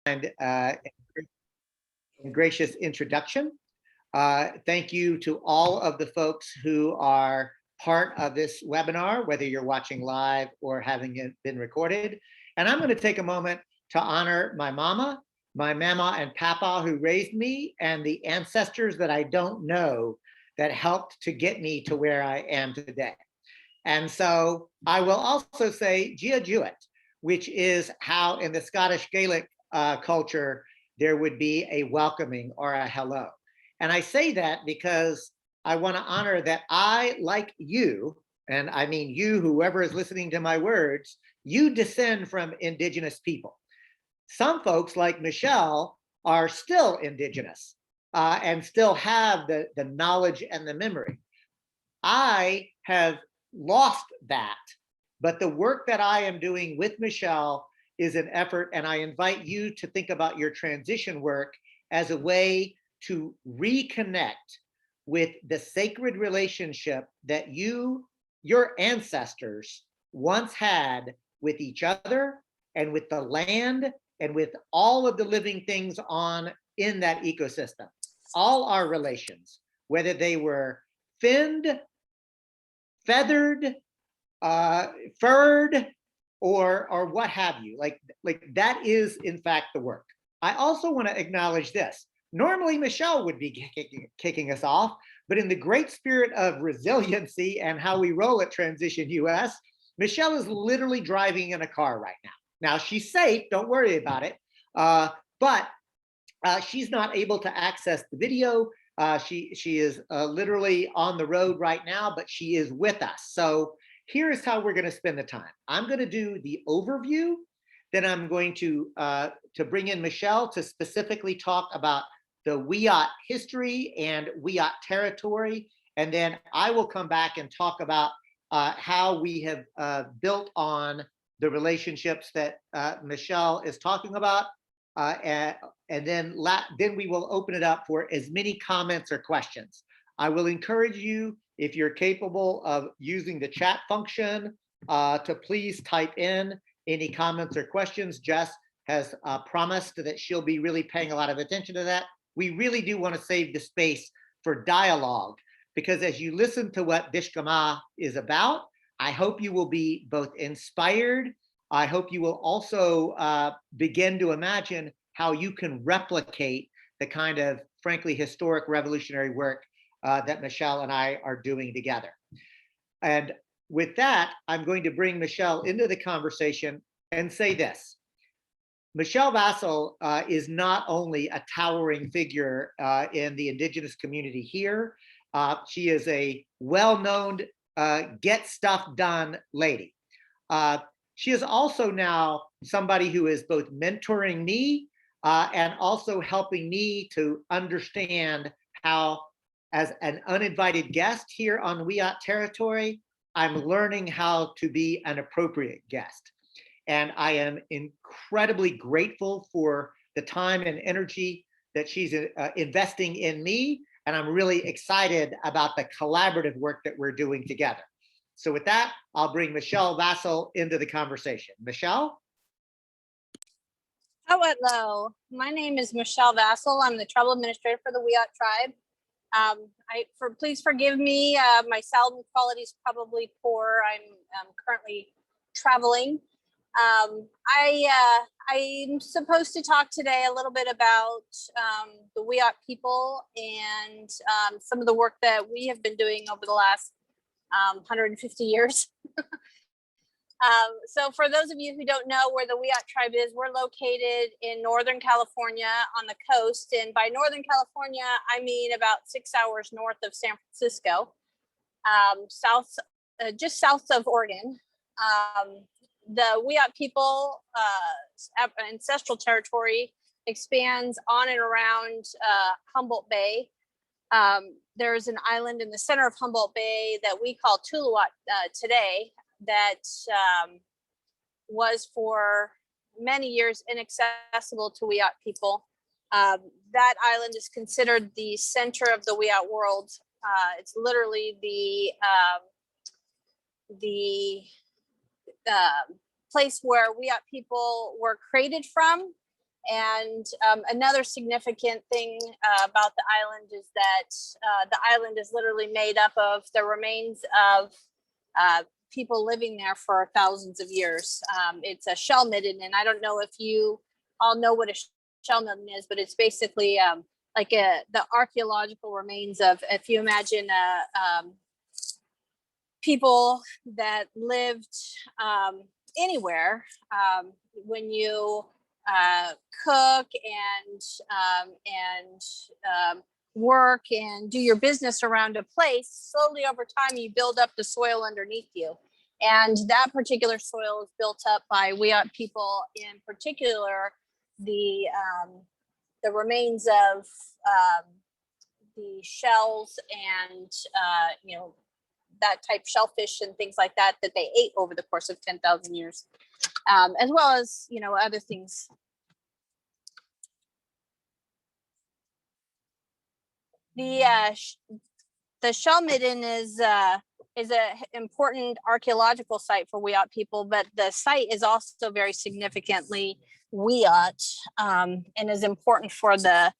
and gracious introduction. Thank you to all of the folks who are part of this webinar, whether you're watching live or having it been recorded. And I'm going to take a moment to honor my mama and papa who raised me, and the ancestors that I don't know that helped to get me to where I am today. And so I will also say Gia Jewett, which is how in the Scottish Gaelic culture, there would be a welcoming or a hello. And I say that because I want to honor that I, like you, and I mean you, whoever is listening to my words, you descend from Indigenous people. Some folks like Michelle are still Indigenous and still have the knowledge and the memory. I have lost that, but the work that I am doing with Michelle is an effort, and I invite you to think about your transition work as a way to reconnect with the sacred relationship that your ancestors once had with each other and with the land and with all of the living things in that ecosystem. All our relations, whether they were finned, feathered, furred, or what have you, like that is in fact the work. I also want to acknowledge this. Normally Michelle would be kicking us off, but in the great spirit of resiliency and how we roll at Transition US, Michelle is literally driving in a car right now. Now she's safe, don't worry about it, but she's not able to access the video. She is literally on the road right now, but she is with us. So here is how we're going to spend the time. I'm going to do the overview, then I'm going to bring in Michelle to specifically talk about the Wiyot history and Wiyot territory, and then I will come back and talk about how we have built on the relationships that Michelle is talking about, and then we will open it up for as many comments or questions. I will encourage you, if you're capable of using the chat function, to please type in any comments or questions. Jess has promised that she'll be really paying a lot of attention to that. We really do want to save the space for dialogue, because as you listen to what Dishgamu is about, I hope you will be both inspired. I hope you will also begin to imagine how you can replicate the kind of, frankly, historic revolutionary work that Michelle and I are doing together. And with that, I'm going to bring Michelle into the conversation and say this. Michelle Vassal is not only a towering figure in the Indigenous community here, she is a well-known get stuff done lady. She is also now somebody who is both mentoring me and also helping me to understand how, as an uninvited guest here on Wiyot territory, I'm learning how to be an appropriate guest. And I am incredibly grateful for the time and energy that she's investing in me. And I'm really excited about the collaborative work that we're doing together. So with that, I'll bring Michelle Vassal into the conversation. Michelle? Hello, my name is Michelle Vassal. I'm the Tribal Administrator for the Wiyot Tribe. Please forgive me. My sound quality is probably poor. I'm currently traveling. I'm supposed to talk today a little bit about the Wiyot people and some of the work that we have been doing over the last 150 years. So for those of you who don't know where the Wiyot tribe is, we're located in Northern California on the coast. And by Northern California, I mean about 6 hours north of San Francisco, just south of Oregon. The Wiyot people ancestral territory expands on and around Humboldt Bay. There's an island in the center of Humboldt Bay that we call Tuluwat today that was for many years inaccessible to Wiyot people. That island is considered the center of the Wiyot world. It's literally the place where Wiyot people were created from, And another significant thing about the island is that the island is literally made up of the remains of people living there for thousands of years. It's a shell midden, and I don't know if you all know what a shell midden is, but it's basically the archaeological remains of, if you imagine people that lived anywhere, when you cook and work and do your business around a place, slowly over time you build up the soil underneath you, and that particular soil is built up by Wiyot people, in particular the remains of the shells and that type shellfish and things like that they ate over the course of 10,000 years, as well as other things. The shell midden is a important archaeological site for Wiyot people, but the site is also very significantly Wiyot, and is important for the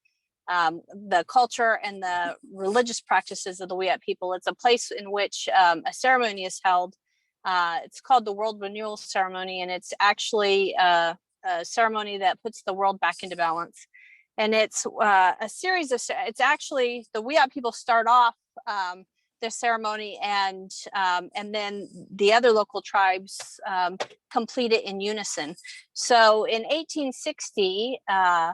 culture and the religious practices of the Wiyot people. It's a place in which a ceremony is held. It's called the World Renewal Ceremony, and it's actually a ceremony that puts the world back into balance. And it's a series of, it's actually, the Wiyot people start off their ceremony, and then the other local tribes complete it in unison. So in 1860, prior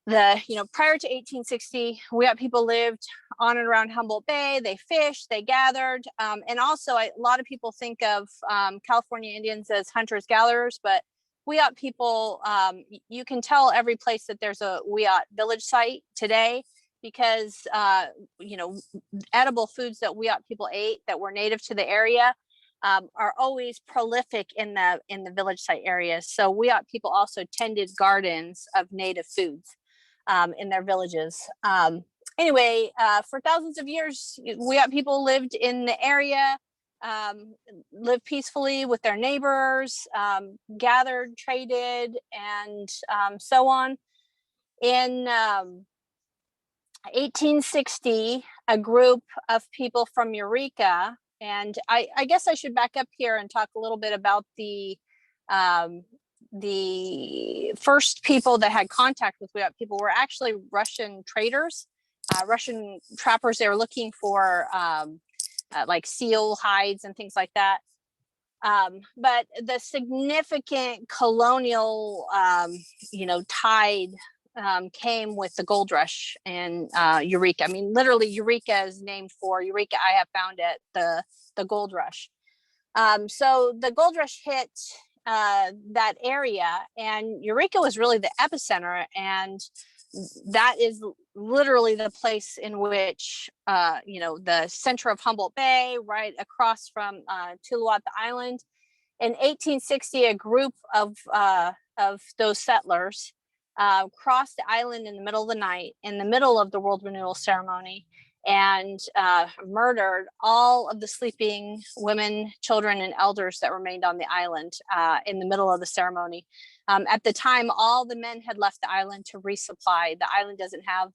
to 1860, Wiyot people lived on and around Humboldt Bay. They fished, they gathered, and also a lot of people think of California Indians as hunters gatherers, but Wiyot people, you can tell every place that there's a Wiyot village site today, because edible foods that Wiyot people ate that were native to the area are always prolific in the village site areas. So Wiyot people also tended gardens of native foods in their villages. Anyway, for thousands of years, Wiyot people lived in the area, lived peacefully with their neighbors, gathered, traded, and so on. In 1860, a group of people from Eureka, and I guess I should back up here and talk a little bit about the first people that had contact with Wiyot people were actually Russian traders, Russian trappers. They were looking for like seal hides and things like that. But the significant colonial, tide came with the gold rush in Eureka. I mean, literally, Eureka is named for Eureka I have found it, the gold rush. So the gold rush hit that area, and Eureka was really the epicenter, and that is literally the place in which the center of Humboldt Bay, right across from Tuluat the island. In 1860, a group of those settlers crossed the island in the middle of the night, in the middle of the World Renewal Ceremony, and murdered all of the sleeping women, children, and elders that remained on the island in the middle of the ceremony. At the time, all the men had left the island to resupply. The island doesn't have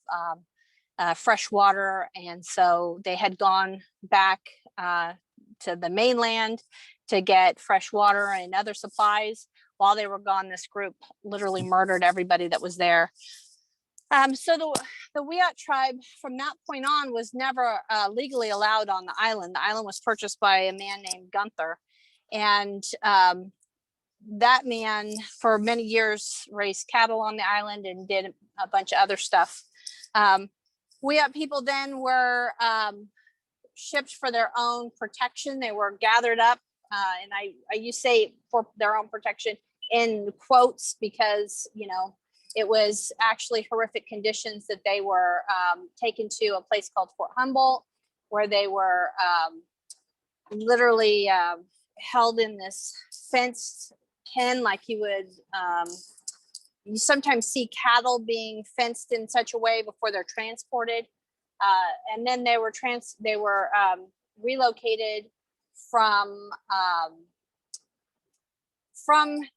fresh water, and so they had gone back to the mainland to get fresh water and other supplies. While they were gone, this group literally murdered everybody that was there. So the Wiyot tribe from that point on was never legally allowed on the island. The island was purchased by a man named Gunther. And that man for many years raised cattle on the island and did a bunch of other stuff. Wiyot people then were shipped for their own protection. They were gathered up, and I say for their own protection in quotes, because it was actually horrific conditions that they were taken to a place called Fort Humboldt, where they were literally held in this fenced pen, like you would you sometimes see cattle being fenced in such a way before they're transported, and then they were relocated from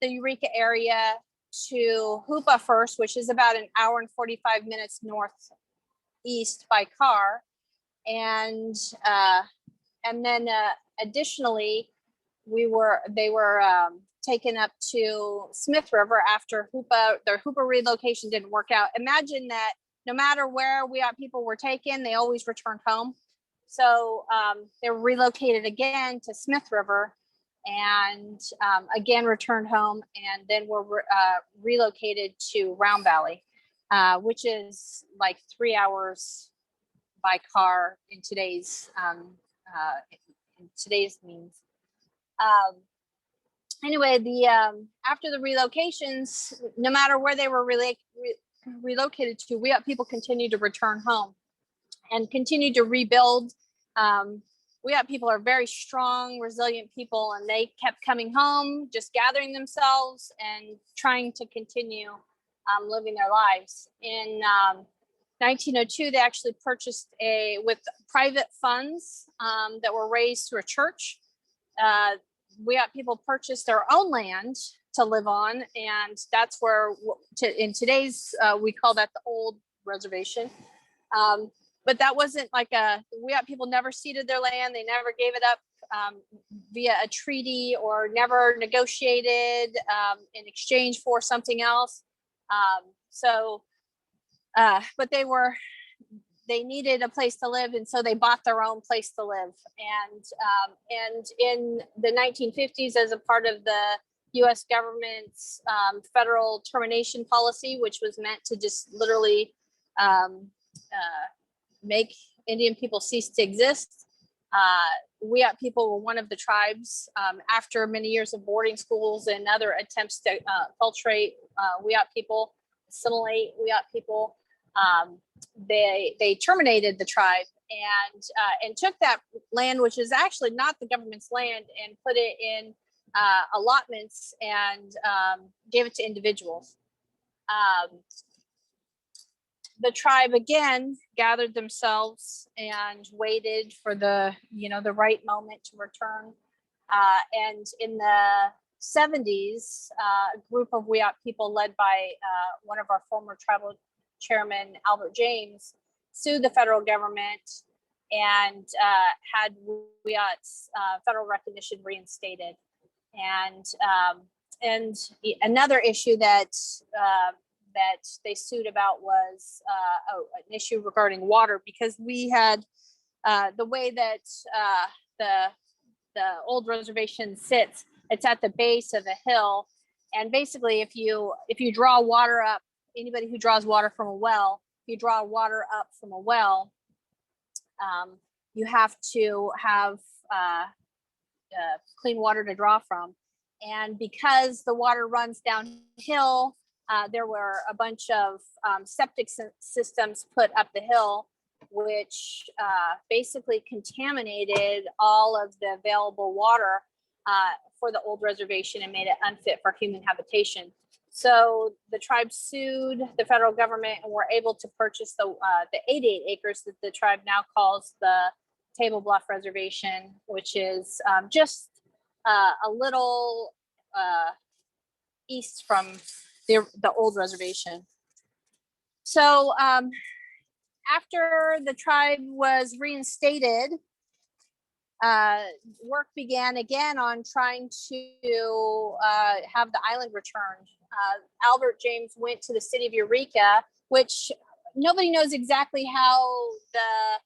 the Eureka area to Hoopa first, which is about an hour and 45 minutes northeast by car. And then additionally, they were taken up to Smith River after their Hoopa relocation didn't work out. Imagine that no matter where Wiyot people were taken, they always returned home. So they were relocated again to Smith River, and again returned home, and then were relocated to Round Valley, which is like 3 hours by car in today's means. Anyway, after the relocations, no matter where they were relocated to, Wiyot people continued to return home and continued to rebuild. Wiyot people are very strong, resilient people, and they kept coming home, just gathering themselves and trying to continue living their lives. In 1902, they actually purchased with private funds that were raised through a church. Wiyot people purchased their own land to live on, and that's where, in today's, we call that the old reservation. But that wasn't like Wiyot people never ceded their land. They never gave it up via a treaty, or never negotiated in exchange for something else. But they needed a place to live, and so they bought their own place to live. And in the 1950s, as a part of the U.S. government's federal termination policy, which was meant to just literally make Indian people cease to exist, Wiyot people were one of the tribes. After many years of boarding schools and other attempts to acculturate Wiyot people, assimilate Wiyot people, they terminated the tribe and took that land, which is actually not the government's land, and put it in allotments and gave it to individuals. The tribe again gathered themselves and waited for the right moment to return. And in the 70s, a group of Wiyot people led by one of our former tribal chairman, Albert James, sued the federal government and had Wiyot's federal recognition reinstated. And another issue that they sued about was an issue regarding water, because we had the way that the old reservation sits. It's at the base of a hill, and basically, if you draw water up, anybody who draws water from a well, if you draw water up from a well, you have to have clean water to draw from. And because the water runs downhill, there were a bunch of septic systems put up the hill, which basically contaminated all of the available water for the old reservation and made it unfit for human habitation. So the tribe sued the federal government and were able to purchase the 88 acres that the tribe now calls the Table Bluff Reservation, which is just a little east from the old reservation. So after the tribe was reinstated, work began again on trying to have the island returned. Albert James went to the city of Eureka, which nobody knows exactly how the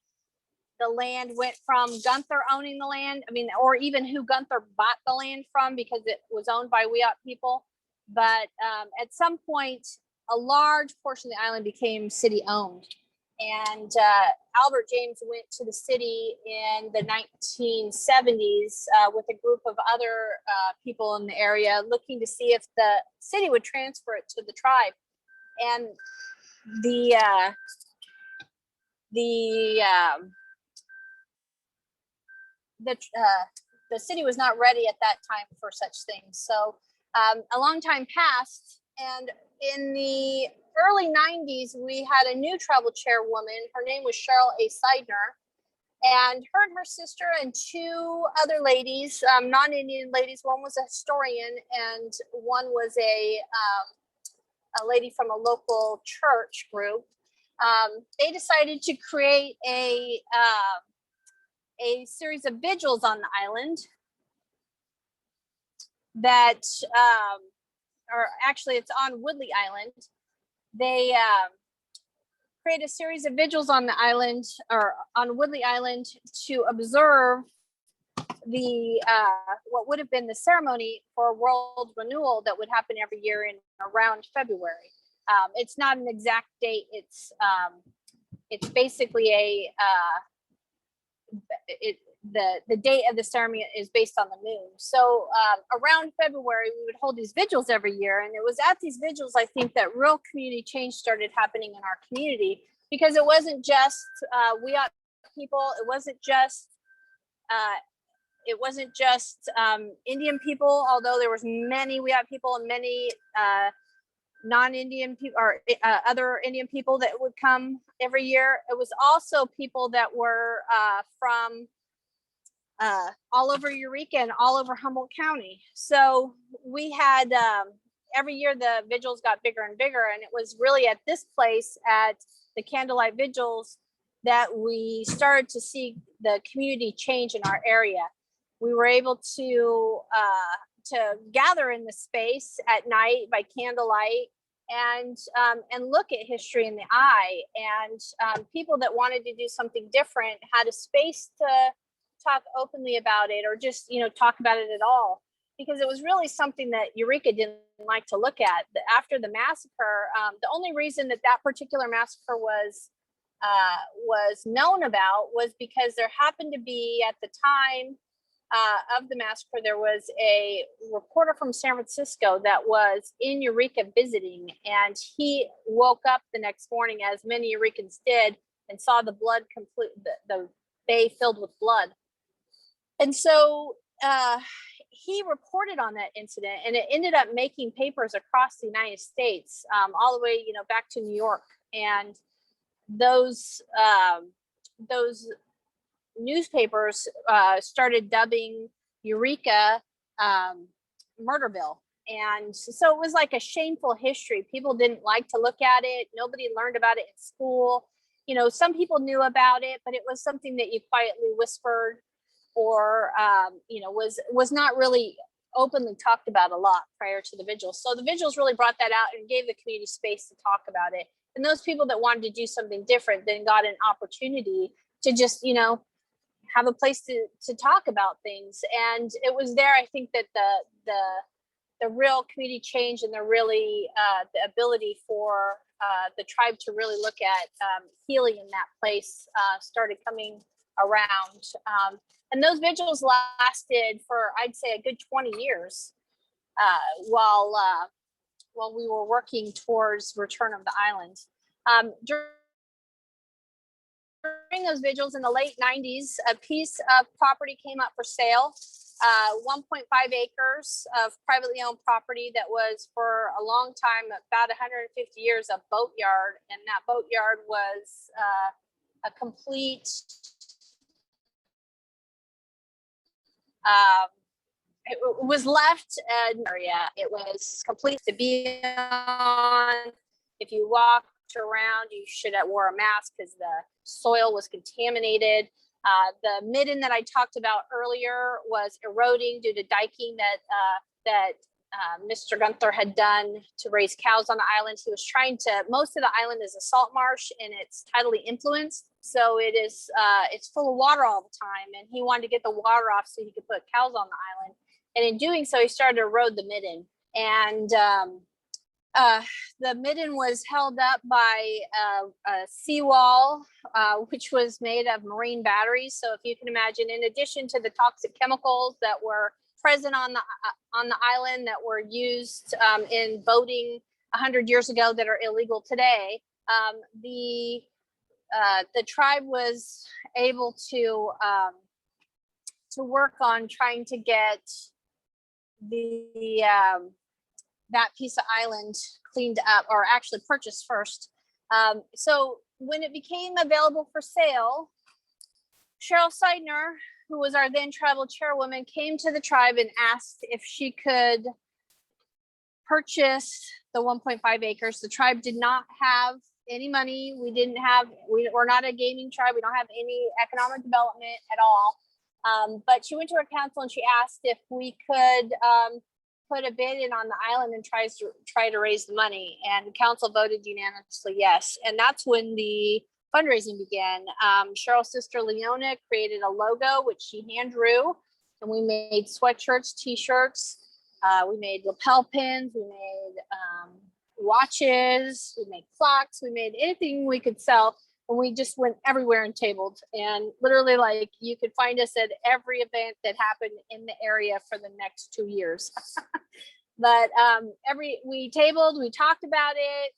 land went from Gunther owning the land. I mean, or even who Gunther bought the land from, because it was owned by Wiyot people. But at some point, a large portion of the island became city owned. And Albert James went to the city in the 1970s with a group of other people in the area, looking to see if the city would transfer it to the tribe. And the city was not ready at that time for such things. So a long time passed, and in the early 90s, we had a new tribal chairwoman. Her name was Cheryl A. Seidner, and her sister and two other ladies, non-Indian ladies. One was a historian, and one was a a lady from a local church group, they decided to create a series of vigils on the island that, or actually it's on Woodley Island. They create a series of vigils on the island, or on Woodley Island, to observe the what would have been the ceremony for world renewal that would happen every year in around February. It's not an exact date. It's basically the date of the ceremony is based on the moon. So around February, we would hold these vigils every year. And it was at these vigils, I think, that real community change started happening in our community, because it wasn't just Wiyot people. It wasn't just Indian people, although there was many Wiyot people and many non-Indian people, or other Indian people that would come every year. It was also people that were from all over Eureka and all over Humboldt County. So we had, every year the vigils got bigger and bigger, and it was really at this place, at the Candlelight Vigils, that we started to see the community change in our area. We were able to gather in the space at night by candlelight and look at history in the eye. And people that wanted to do something different had a space to talk openly about it, or just, talk about it at all, because it was really something that Eureka didn't like to look at. After the massacre, the only reason that particular massacre was known about was because there happened to be, at the time of the massacre, there was a reporter from San Francisco that was in Eureka visiting, and he woke up the next morning, as many Eurekans did, and saw the bay filled with blood. And so he reported on that incident, and it ended up making papers across the United States, all the way, back to New York. And those newspapers started dubbing Eureka Murderville. And so it was like a shameful history. People didn't like to look at it. Nobody learned about it in school. Some people knew about it, but it was something that you quietly whispered, or was not really openly talked about a lot prior to the vigils. So the vigils really brought that out and gave the community space to talk about it. And those people that wanted to do something different then got an opportunity to just, have a place to talk about things. And it was there, I think, that the real community change, and the really the ability for the tribe to really look at healing in that place started coming around. And those vigils lasted for, I'd say, a good 20 years while we were working towards return of the island. During those vigils in the late 90s, a piece of property came up for sale, 1.5 acres of privately owned property that was, for a long time, about 150 years, a boatyard. And that boatyard was a complete it was left an area. It was complete to be on. If you walked around, you should have wore a mask because the soil was contaminated. The midden that I talked about earlier was eroding due to diking that Mr. Gunther had done to raise cows on the island. He was trying to, most of the island is a salt marsh, and it's tidally influenced. So it's full of water all the time. And he wanted to get the water off so he could put cows on the island. And in doing so, he started to erode the midden. And the midden was held up by a seawall, which was made of marine batteries. So if you can imagine, in addition to the toxic chemicals that were present on the island, that were used in boating 100 years ago, that are illegal today, the tribe was able to work on trying to get that piece of island cleaned up, or actually purchased first. So when it became available for sale, Cheryl Seidner, who was our then tribal chairwoman, came to the tribe and asked if she could purchase the 1.5 acres. The tribe did not have any money. We're not a gaming tribe. We don't have any economic development at all. But she went to her council and she asked if we could put a bid in on the island and try to raise the money. And the council voted unanimously yes. And that's when the fundraising began. Cheryl's sister Leona created a logo, which she hand drew, and we made sweatshirts, t-shirts. We made lapel pins. We made watches. We made clocks. We made anything we could sell. And we just went everywhere and tabled. And literally, like, you could find us at every event that happened in the area for the next 2 years. But we tabled, we talked about it.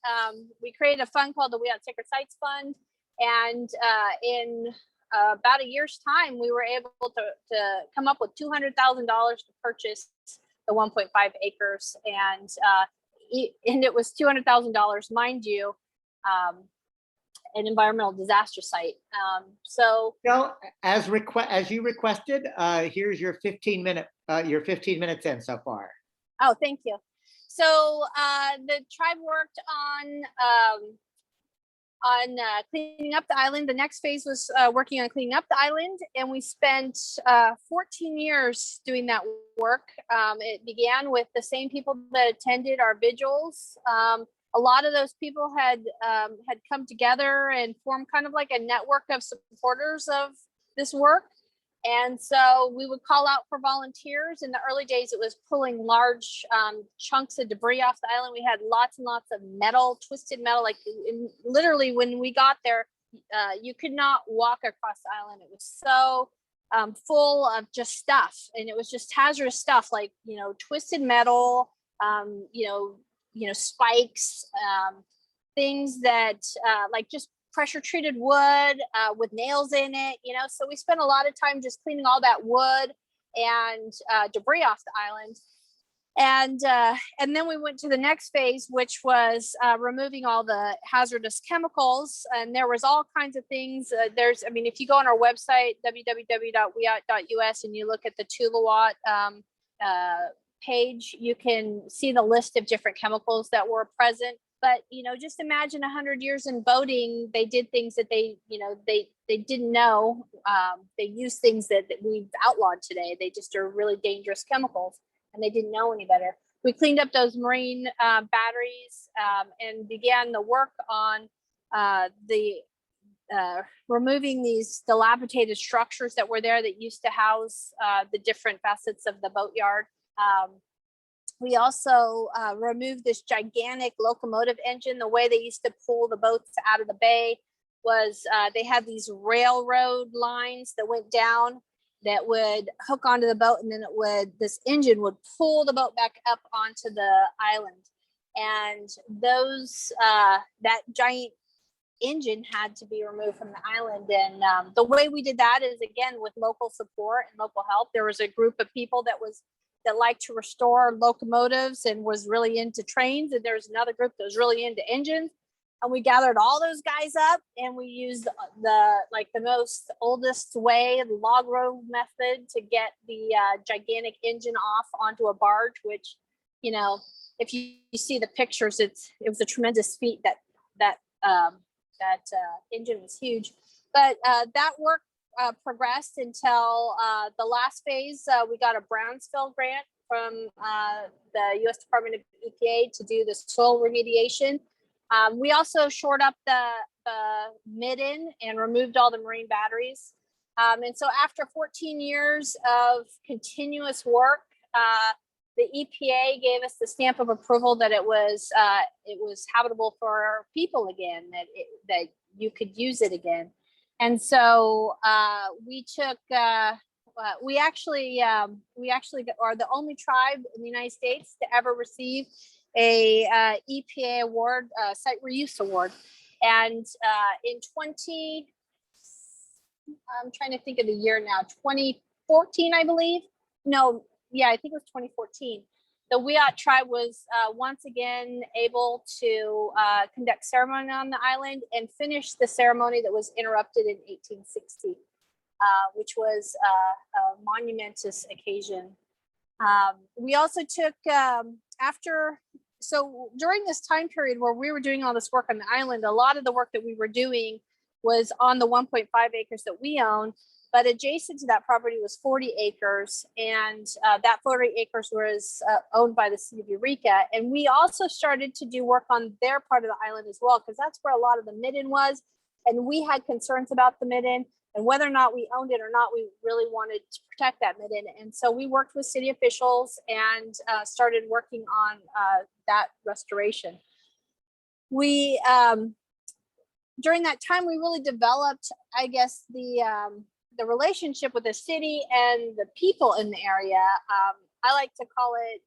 We created a fund called the Wiyot Sacred Sites Fund. And in about a year's time, we were able to come up with $200,000 to purchase the 1.5 acres. And it was $200,000, mind you, an environmental disaster site. So as you requested, here's your 15 minutes in so far. Oh, thank you. So the tribe worked on cleaning up the island. The next phase was working on cleaning up the island, and we spent 14 years doing that work. It began with the same people that attended our vigils. A lot of those people had come together and formed kind of like a network of supporters of this work. And so we would call out for volunteers. In the early days, it was pulling large chunks of debris off the island. We had lots and lots of metal, twisted metal. Like literally when we got there, you could not walk across the island. It was so full of just stuff. And it was just hazardous stuff like, twisted metal, spikes, things that like just pressure treated wood with nails in it, so we spent a lot of time just cleaning all that wood and debris off the island. And then we went to the next phase, which was removing all the hazardous chemicals. And there was all kinds of things. If you go on our website, www.wiyot.us, and you look at the Tuluwat page, you can see the list of different chemicals that were present. But, just imagine 100 years in boating, they did things that they didn't know. They used things that we've outlawed today. They just are really dangerous chemicals, and they didn't know any better. We cleaned up those marine batteries and began the work on removing these dilapidated structures that were there that used to house the different facets of the boatyard. We also removed this gigantic locomotive engine. The way they used to pull the boats out of the bay was they had these railroad lines that went down that would hook onto the boat, and then this engine would pull the boat back up onto the island. And that giant engine had to be removed from the island. And the way we did that is, again, with local support and local help. There was a group of people that liked to restore locomotives and was really into trains. And there's another group that was really into engines. And we gathered all those guys up, and we used the most oldest way, the log road method, to get the gigantic engine off onto a barge, which, if you see the pictures, it was a tremendous feat. That engine was huge. But that work progressed until the last phase. We got a Brownsville grant from the U.S. Department of EPA to do the soil remediation. We also shored up the midden and removed all the marine batteries. And so after 14 years of continuous work, the EPA gave us the stamp of approval that it was habitable for people again, that you could use it again. And so we actually are the only tribe in the United States to ever receive a EPA award, site reuse award. And in I'm trying to think of the year now, 2014, I believe. No, yeah, I think it was 2014. The Wiyot tribe was once again able to conduct ceremony on the island and finish the ceremony that was interrupted in 1860, which was a monumentous occasion. We also took so during this time period where we were doing all this work on the island, a lot of the work that we were doing was on the 1.5 acres that we own, but adjacent to that property was 40 acres, and that 40 acres was owned by the city of Eureka. And we also started to do work on their part of the island as well, because that's where a lot of the midden was, and we had concerns about the midden, and whether or not we owned it or not, we really wanted to protect that midden. And so we worked with city officials and started working on that restoration. We, during that time, we really developed, I guess, the relationship with the city and the people in the area. I like to call it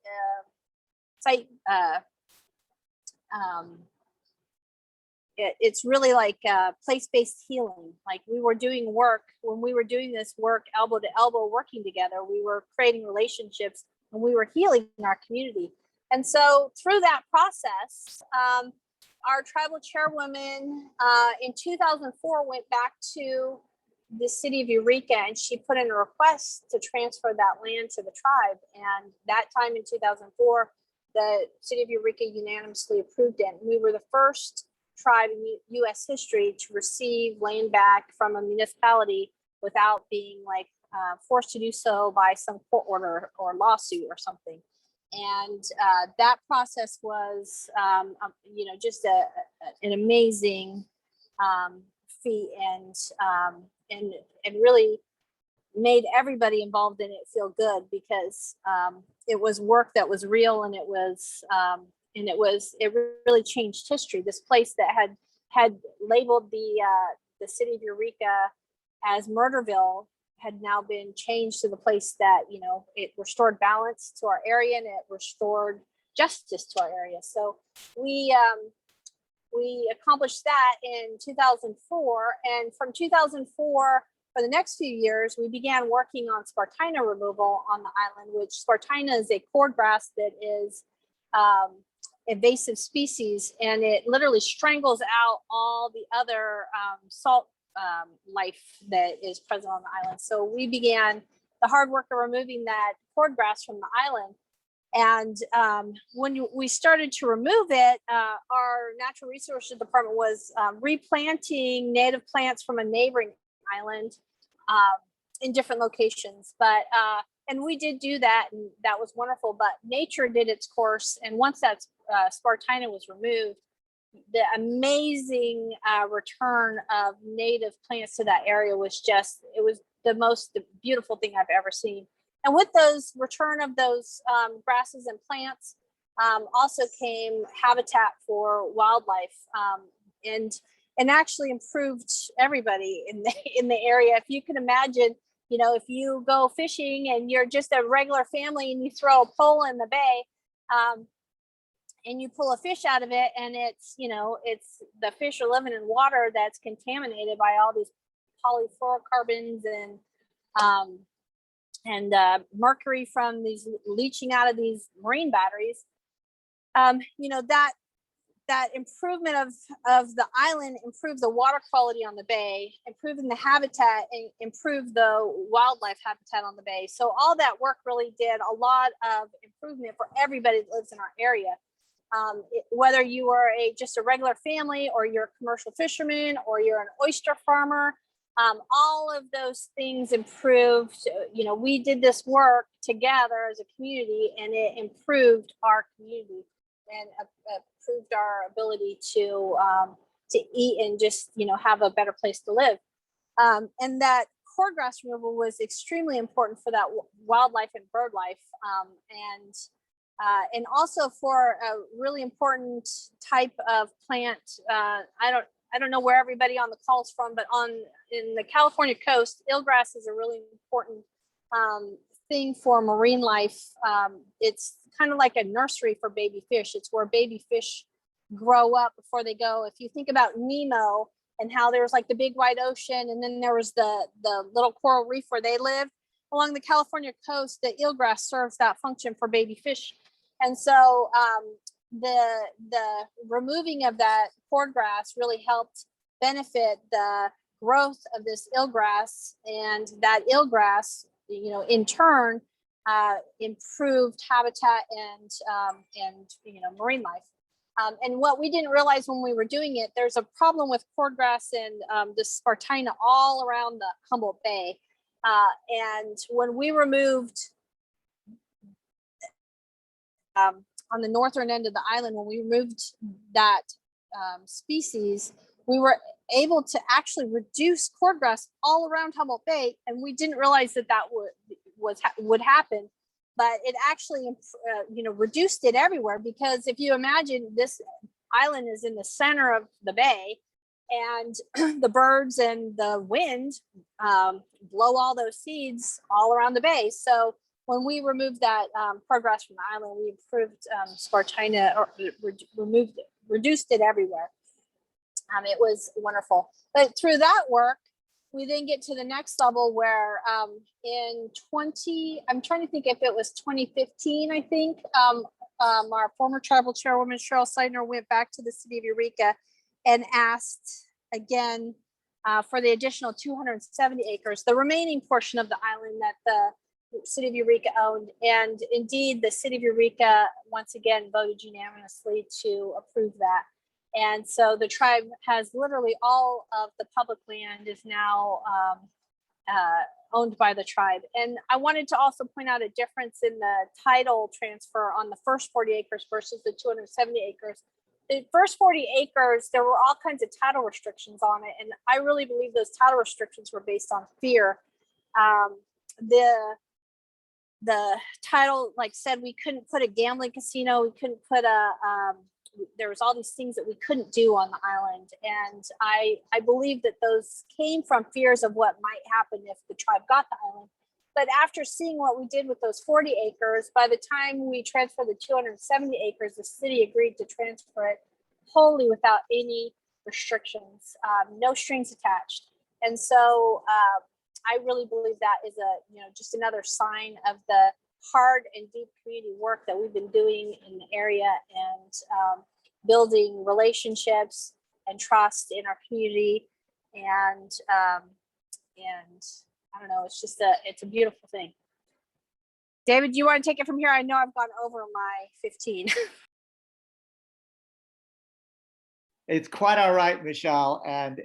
it's really like place-based healing. Like, we were doing work, when we were doing this work elbow to elbow working together, we were creating relationships and we were healing our community. And so through that process, our tribal chairwoman in 2004 went back to the city of Eureka, and she put in a request to transfer that land to the tribe. And that time in 2004, the city of Eureka unanimously approved it. And we were the first tribe in U.S. history to receive land back from a municipality without being forced to do so by some court order or lawsuit or something. And that process was, just an amazing feat, and really made everybody involved in it feel good, because it was work that was real, and it really changed history. This place that had labeled the city of Eureka as Murderville had now been changed to the place that, it restored balance to our area, and it restored justice to our area. So we accomplished that in 2004. And from 2004, for the next few years, we began working on Spartina removal on the island, which Spartina is a cordgrass that is invasive species, and it literally strangles out all the other salt life that is present on the island. So we began the hard work of removing that cordgrass from the island. And when we started to remove it, our natural resources department was replanting native plants from a neighboring island in different locations. And we did do that, and that was wonderful. But nature did its course, and once that Spartina was removed, the amazing return of native plants to that area was it was the beautiful thing I've ever seen. And with those return of those grasses and plants, also came habitat for wildlife, and actually improved everybody in the area. If you can imagine, if you go fishing and you're just a regular family and you throw a pole in the bay, and you pull a fish out of it, and it's the fish are living in water that's contaminated by all these polyfluorocarbons and mercury from these leaching out of these marine batteries. That improvement of the island improved the water quality on the bay, improving the habitat, and improved the wildlife habitat on the bay. So all that work really did a lot of improvement for everybody that lives in our area. Whether you are just a regular family, or you're a commercial fisherman, or you're an oyster farmer, all of those things improved. We did this work together as a community, and it improved our community and improved our ability to eat and just have a better place to live. And that cordgrass removal was extremely important for that wildlife and bird life, and also for a really important type of plant. I don't know where everybody on the call is from, but in the California coast, eelgrass is a really important thing for marine life. It's kind of like a nursery for baby fish. It's where baby fish grow up before they go. If you think about Nemo and how there was like the big wide ocean, and then there was the little coral reef where they lived, along the California coast, the eelgrass serves that function for baby fish. And so the removing of that cordgrass really helped benefit the growth of this eelgrass, and that eelgrass, in turn, improved habitat and marine life. And what we didn't realize when we were doing it, there's a problem with cordgrass and the Spartina all around the Humboldt Bay. And when we removed on the northern end of the island, when we removed that species, we were able to actually reduce cordgrass all around Humboldt Bay, and we didn't realize that would happen. But it actually, reduced it everywhere, because if you imagine, this island is in the center of the bay, and the birds and the wind blow all those seeds all around the bay. So when we removed that cordgrass from the island, we improved Spartina, or reduced it everywhere. It was wonderful. But through that work, we then get to the next level where I'm trying to think if it was 2015, I think, our former tribal chairwoman, Cheryl Seidner, went back to the city of Eureka and asked again for the additional 270 acres, the remaining portion of the island that the city of Eureka owned. And indeed, the city of Eureka once again voted unanimously to approve that. And so the tribe has literally all of the public land is now owned by the tribe. And I wanted to also point out a difference in the title transfer on the first 40 acres versus the 270 acres. The first 40 acres, there were all kinds of title restrictions on it. And I really believe those title restrictions were based on fear. The title, like said, we couldn't put a gambling casino, we couldn't put there was all these things that we couldn't do on the island. And I believe that those came from fears of what might happen if the tribe got the island. But after seeing what we did with those 40 acres, by the time we transferred the 270 acres, the city agreed to transfer it wholly without any restrictions, no strings attached. And so I really believe that is just another sign of the hard and deep community work that we've been doing in the area, and building relationships and trust in our community. And I don't know, it's a beautiful thing. David, do you want to take it from here? I know I've gone over my 15. It's quite all right, Michelle. And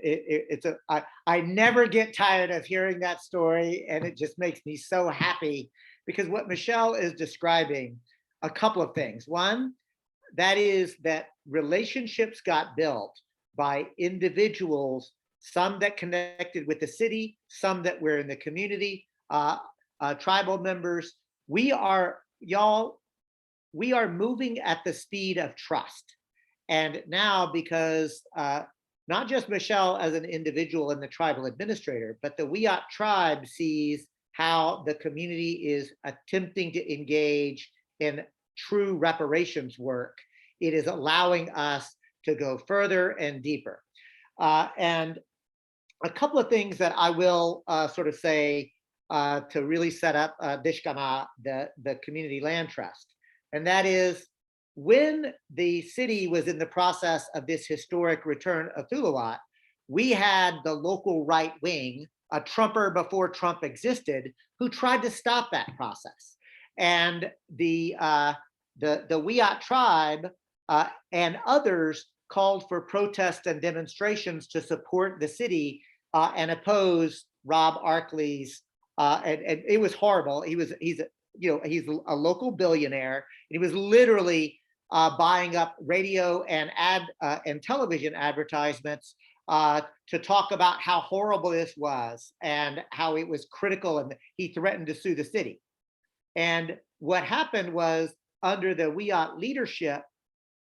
I never get tired of hearing that story. And it just makes me so happy, because what Michelle is describing, a couple of things. One, that is that relationships got built by individuals, some that connected with the city, some that were in the community, tribal members. We are moving at the speed of trust. And now, because not just Michelle as an individual and the tribal administrator, but the Wiyot tribe sees how the community is attempting to engage in true reparations work, it is allowing us to go further and deeper. And a couple of things that I will sort of say to really set up Dishgamu, the community land trust. And that is, when the city was in the process of this historic return of Thuluwat, we had the local right wing, a Trumper before Trump existed, who tried to stop that process. And the Wiyot tribe and others called for protests and demonstrations to support the city and oppose Rob Arkley's. And it was horrible. He's a local billionaire. And he was literally buying up radio and and television advertisements to talk about how horrible this was and how it was critical, and he threatened to sue the city. And what happened was, under the Wiyot leadership,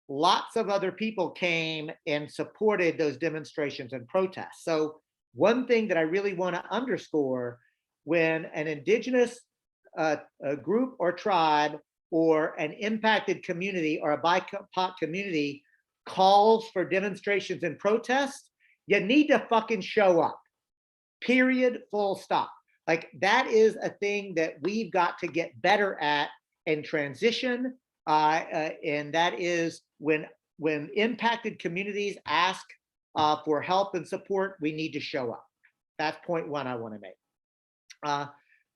lots of other people came and supported those demonstrations and protests. So one thing that I really want to underscore, when an indigenous group or tribe or an impacted community or a BIPOC community calls for demonstrations and protests, you need to fucking show up, period, full stop. Like, that is a thing that we've got to get better at and transition. And that is, when impacted communities ask for help and support, we need to show up. That's point one I want to make.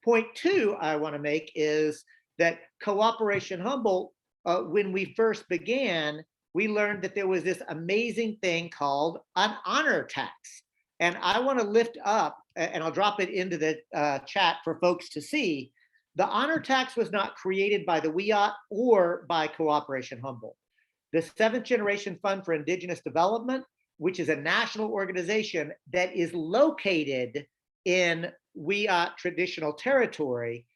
Point two I want to make is that Cooperation Humboldt, when we first began, we learned that there was this amazing thing called an honor tax. And I want to lift up, and I'll drop it into the chat for folks to see. The honor tax was not created by the Wiyot or by Cooperation Humboldt. The Seventh Generation Fund for Indigenous Development, which is a national organization that is located in Wiyot traditional territory,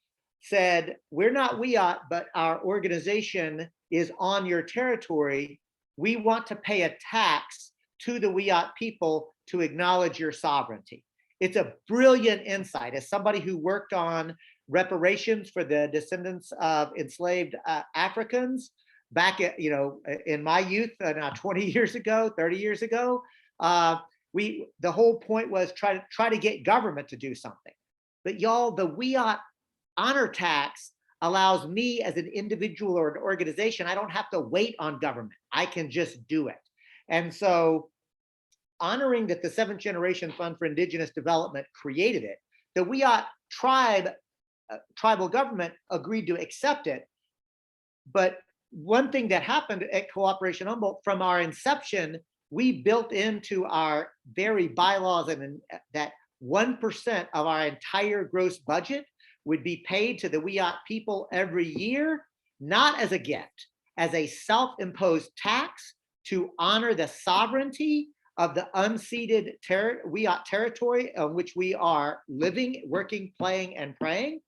said, we're not Wiyot, but our organization is on your territory. We want to pay a tax to the Wiyot people to acknowledge your sovereignty. It's a brilliant insight. As somebody who worked on reparations for the descendants of enslaved Africans back at, in my youth, now 20 years ago, 30 years ago, the whole point was try to get government to do something. But y'all, the Wiyot honor tax allows me as an individual or an organization, I don't have to wait on government. I can just do it. And so honoring that the Seventh Generation Fund for Indigenous Development created it, the Wiyot tribal government agreed to accept it. But one thing that happened at Cooperation Humboldt, from our inception, we built into our very bylaws and that 1% of our entire gross budget would be paid to the Wiyot people every year, not as a gift, as a self-imposed tax to honor the sovereignty of the unceded Wiyot territory on which we are living, working, playing, and praying.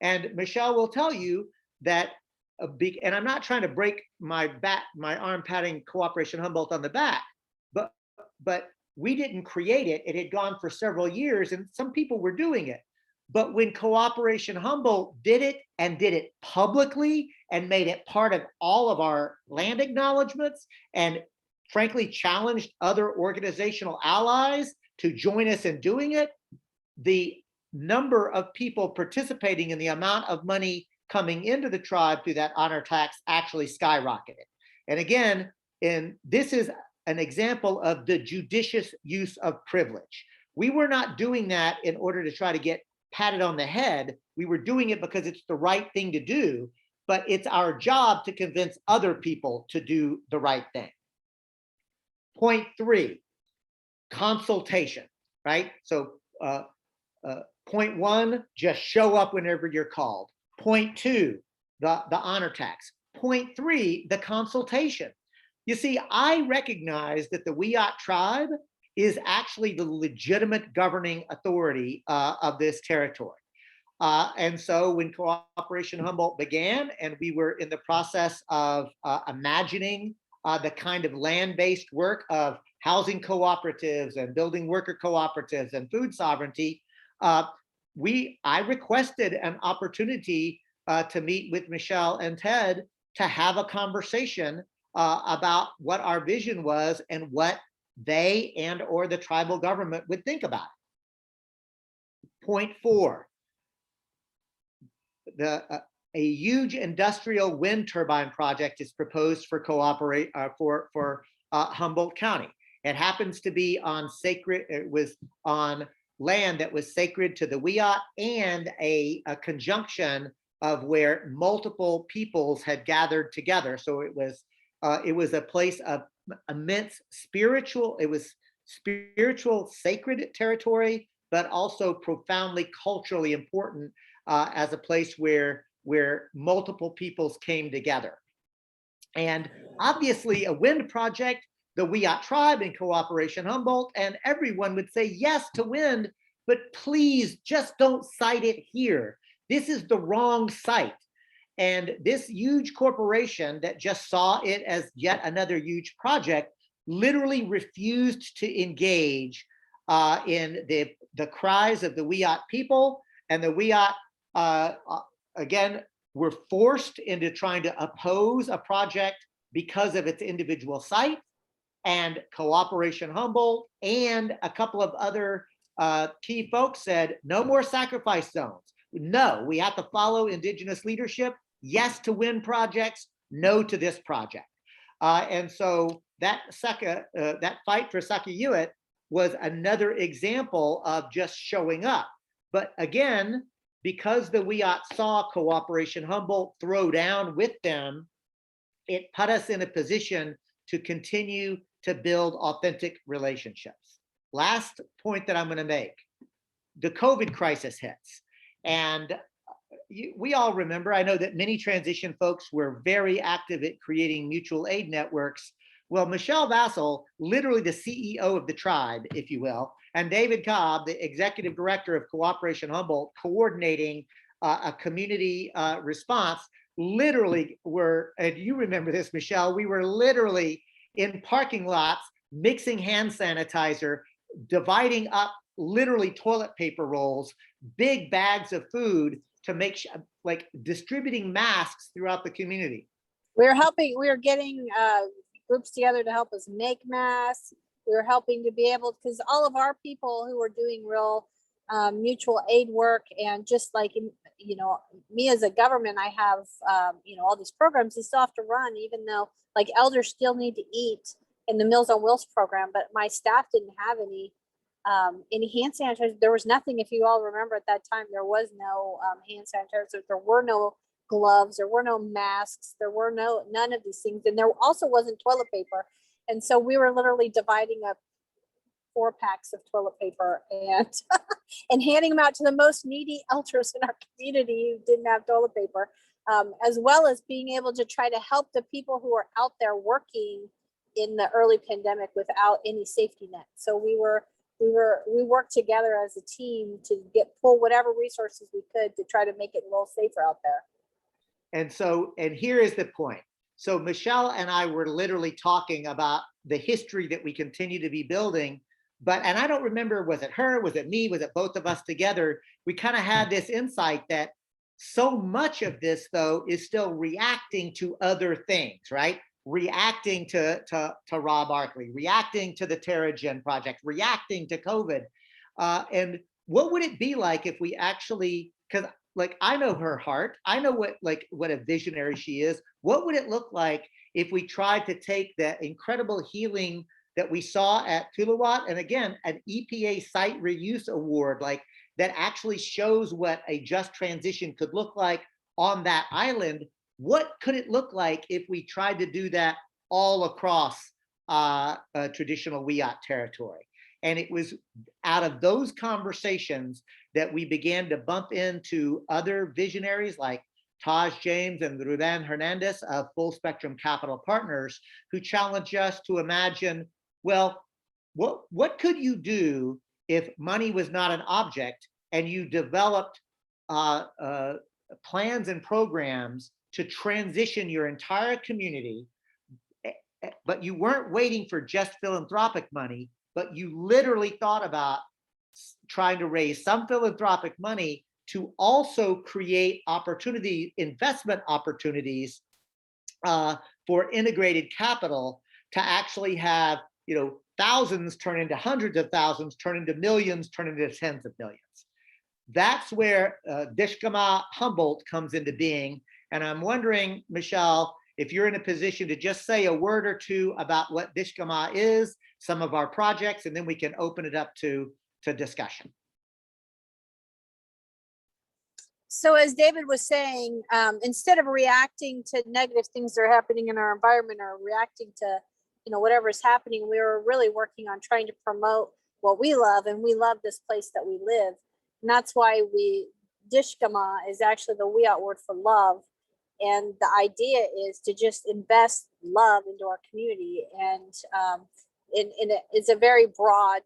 And Michelle will tell you that, and I'm not trying to break my arm patting Cooperation Humboldt on the back, but we didn't create it. It had gone for several years and some people were doing it. But when Cooperation Humboldt did it and did it publicly and made it part of all of our land acknowledgements and frankly challenged other organizational allies to join us in doing it, the number of people participating in the amount of money coming into the tribe through that honor tax actually skyrocketed. And again, this is an example of the judicious use of privilege. We were not doing that in order to try to get patted on the head. We were doing it because it's the right thing to do, but it's our job to convince other people to do the right thing. Point 3, consultation, right? So point 1, just show up whenever you're called. Point 2, the honor tax. Point 3, the consultation. You see, I recognize that the Wiyot tribe is actually the legitimate governing authority of this territory. And so when Cooperation Humboldt began and we were in the process of imagining the kind of land-based work of housing cooperatives and building worker cooperatives and food sovereignty, I requested an opportunity to meet with Michelle and Ted to have a conversation about what our vision was and what they and or the tribal government would think about it. Point 4, a huge industrial wind turbine project is proposed for Humboldt County. It happens to be on land that was sacred to the Wiyot and a conjunction of where multiple peoples had gathered together. So it was a place of immense spiritual sacred territory, but also profoundly culturally important as a place where multiple peoples came together. And obviously a wind project, the Wiyot tribe in Cooperation Humboldt and everyone would say yes to wind, but please just don't site it here. This is the wrong site. And this huge corporation that just saw it as yet another huge project literally refused to engage in the cries of the Wiyot people. And the Wiyot, again, were forced into trying to oppose a project because of its individual site. And Cooperation Humboldt and a couple of other key folks said, no more sacrifice zones. No, we have to follow indigenous leadership. Yes to wind projects, no to this project. And so that fight for Sakayuit was another example of just showing up. But again, because the Wiyot saw Cooperation Humboldt throw down with them, it put us in a position to continue to build authentic relationships. Last point that I'm going to make, the COVID crisis hits. And we all remember, I know that many transition folks were very active at creating mutual aid networks. Well, Michelle Vassell, literally the CEO of the tribe, if you will, and David Cobb, the executive director of Cooperation Humboldt, coordinating a community response, literally were, and you remember this, Michelle, we were literally in parking lots, mixing hand sanitizer, dividing up literally toilet paper rolls, big bags of food to make like distributing masks throughout the community. We were getting groups together to help us make masks. We were helping to be able, because all of our people who were doing real mutual aid work, and just like, you know, me as a government, I have, you know, all these programs they still have to run, even though like elders still need to eat in the Meals on Wheels program, but my staff didn't have any hand sanitizer. There was nothing, if you all remember at that time, there was no hand sanitizer. There were no gloves, there were no masks, there were none of these things. And there also wasn't toilet paper. And so we were literally dividing up 4 packs of toilet paper and and handing them out to the most needy elders in our community who didn't have toilet paper, as well as being able to try to help the people who are out there working in the early pandemic without any safety net. So we worked together as a team to pull whatever resources we could to try to make it a little safer out there. And so, and here is the point. So Michelle and I were literally talking about the history that we continue to be building, and I don't remember, was it her, was it me, was it both of us together? We kind of had this insight that so much of this though is still reacting to other things, right? Reacting to Rob Arkley, reacting to the TerraGen project, reacting to COVID. And what would it be like if we actually, because like I know her heart, I know what a visionary she is. What would it look like if we tried to take that incredible healing that we saw at Tuluwat, and again, an EPA site reuse award, like that actually shows what a just transition could look like on that island? What could it look like if we tried to do that all across traditional Wiyot territory? And it was out of those conversations that we began to bump into other visionaries like Taj James and Ruben Hernandez of Full Spectrum Capital Partners, who challenged us to imagine, well, what could you do if money was not an object and you developed plans and programs to transition your entire community, but you weren't waiting for just philanthropic money, but you literally thought about trying to raise some philanthropic money to also create opportunity, investment opportunities for integrated capital to actually have, you know, thousands turn into hundreds of thousands, turn into millions, turn into tens of millions. That's where Dishgamu Humboldt comes into being. And I'm wondering, Michelle, if you're in a position to just say a word or two about what Dishgamu is, some of our projects, and then we can open it up to discussion. So as David was saying, instead of reacting to negative things that are happening in our environment or reacting to, you know, whatever is happening, we were really working on trying to promote what we love, and we love this place that we live. And that's why Dishgamu is actually the Wiyot word for love. And the idea is to just invest love into our community. And it's a very broad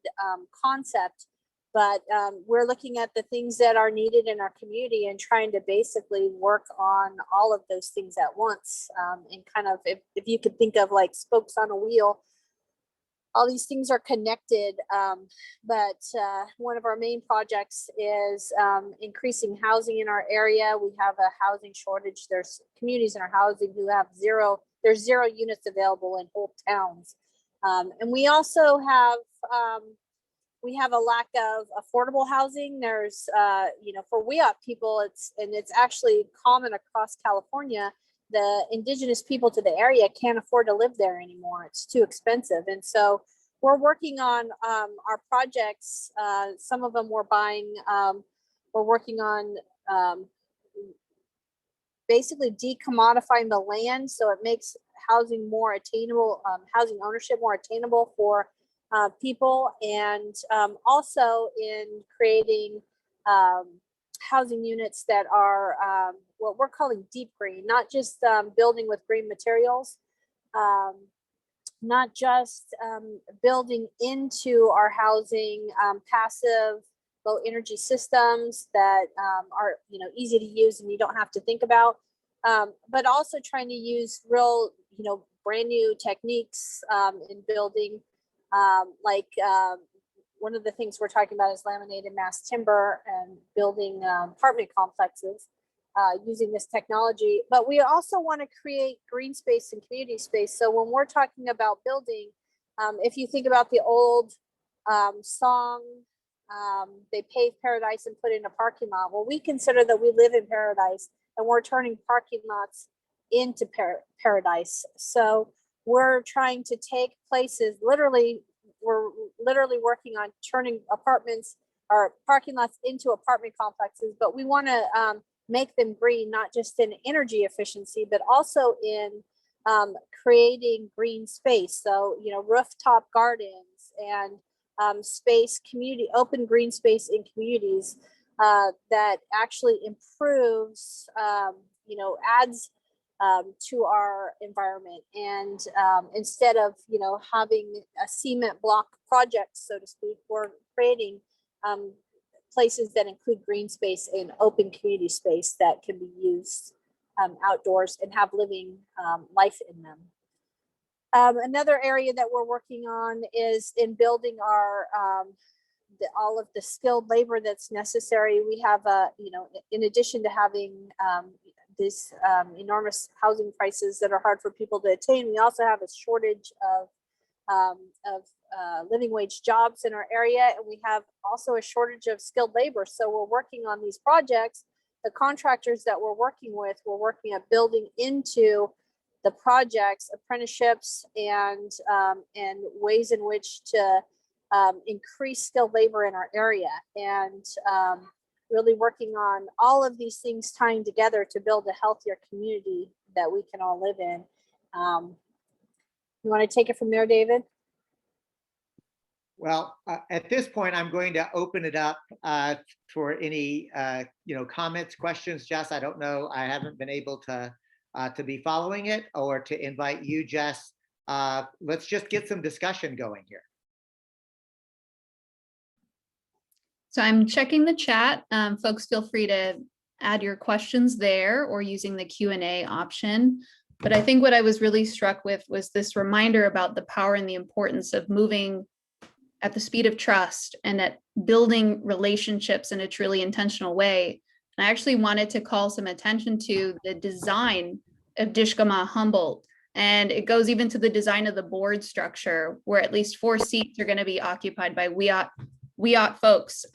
concept, but we're looking at the things that are needed in our community and trying to basically work on all of those things at once. And kind of, if you could think of like spokes on a wheel, all these things are connected. But one of our main projects is increasing housing in our area. We have a housing shortage. There's communities in our housing who have there's 0 units available in whole towns. And we also have, a lack of affordable housing. There's, you know, for Wiyot people, it's actually common across California. The indigenous people to the area can't afford to live there anymore. It's too expensive. And so we're working on our projects. Some of them we're buying. We're working on basically decommodifying the land so it makes housing more attainable, housing ownership more attainable for people, and also in creating housing units that are what we're calling deep green, not just building with green materials, not just building into our housing passive low energy systems that are easy to use and you don't have to think about, but also trying to use real brand new techniques in building, like one of the things we're talking about is laminated mass timber and building apartment complexes using this technology. But we also want to create green space and community space. So when we're talking about building, if you think about the old song, they paved paradise and put in a parking lot. Well, we consider that we live in paradise and we're turning parking lots into paradise. So we're trying to take places, we're literally working on turning apartments or parking lots into apartment complexes, but we want to make them green, not just in energy efficiency, but also in creating green space. So, rooftop gardens and open green space in communities that actually improves, adds to our environment. And instead of, having a cement block project, so to speak, we're creating places that include green space and open community space that can be used outdoors and have living life in them. Another area that we're working on is in building our all of the skilled labor that's necessary. We have in addition to having these enormous housing prices that are hard for people to attain, we also have a shortage of living wage jobs in our area, and we have also a shortage of skilled labor. So we're working on these projects. The contractors that we're working with, we're working at building into the projects apprenticeships and ways in which to increase skilled labor in our area, and really working on all of these things tying together to build a healthier community that we can all live in. You want to take it from there, David? Well, at this point, I'm going to open it up for any comments, questions. Jess, I don't know. I haven't been able to be following it, or to invite you, Jess. Let's just get some discussion going here. So I'm checking the chat. Folks, feel free to add your questions there or using the Q&A option. But I think what I was really struck with was this reminder about the power and the importance of moving at the speed of trust and at building relationships in a truly intentional way. And I actually wanted to call some attention to the design of Dishgamu Humboldt. And it goes even to the design of the board structure, where at least 4 seats are going to be occupied by Wiyot folks.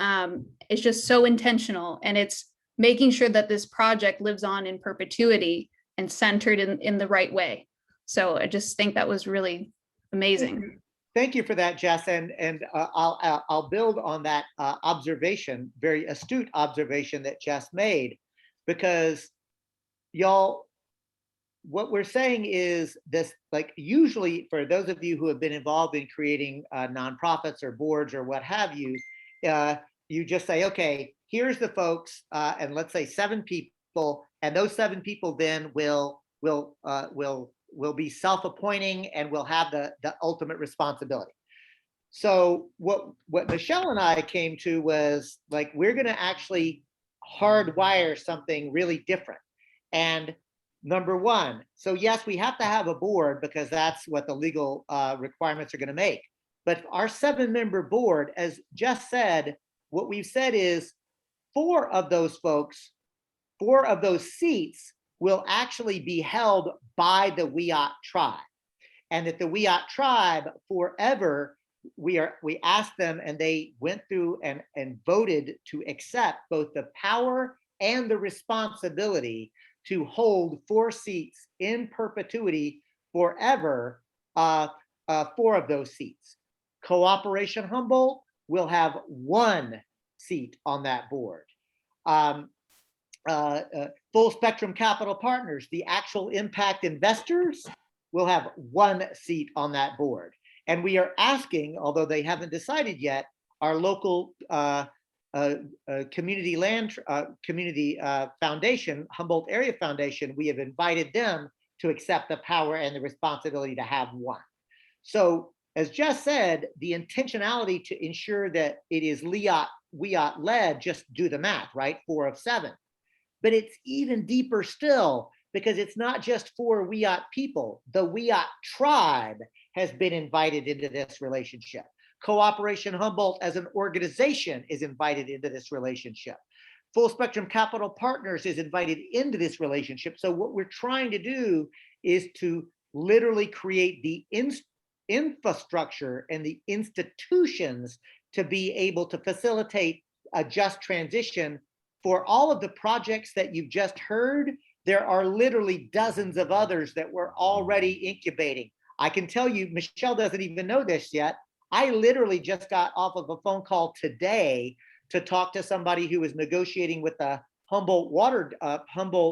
It's just so intentional, and it's making sure that this project lives on in perpetuity and centered in the right way. So I just think that was really amazing. Thank you for that, Jess. And I'll build on that observation, very astute observation that Jess made, because y'all, what we're saying is this, like, usually for those of you who have been involved in creating nonprofits or boards or what have you, you just say, okay, here's the folks, and let's say 7 people, and those 7 people then will be self-appointing and will have the ultimate responsibility. So what Michelle and I came to was, like, we're going to actually hardwire something really different. And number one, so yes, we have to have a board because that's what the legal requirements are going to make. But our 7-member board, as Jess said, what we've said is 4 of those folks, 4 of those seats will actually be held by the Wiyot tribe. And that the Wiyot tribe forever, we asked them, and they went through and voted to accept both the power and the responsibility to hold 4 seats in perpetuity forever, 4 of those seats. Cooperation Humboldt will have 1 seat on that board. Full Spectrum Capital Partners, the actual impact investors, will have 1 seat on that board. And we are asking, although they haven't decided yet, our local community foundation, Humboldt Area Foundation, we have invited them to accept the power and the responsibility to have 1. So as Jess said, the intentionality to ensure that it is Wiyot led, just do the math, right? 4 of 7. But it's even deeper still, because it's not just 4 Wiyot people. The Wiyot tribe has been invited into this relationship. Cooperation Humboldt as an organization is invited into this relationship. Full Spectrum Capital Partners is invited into this relationship. So what we're trying to do is to literally create the infrastructure and the institutions to be able to facilitate a just transition. For all of the projects that you've just heard, there are literally dozens of others that we're already incubating. I can tell you, Michelle doesn't even know this yet. I literally just got off of a phone call today to talk to somebody who was negotiating with the Humboldt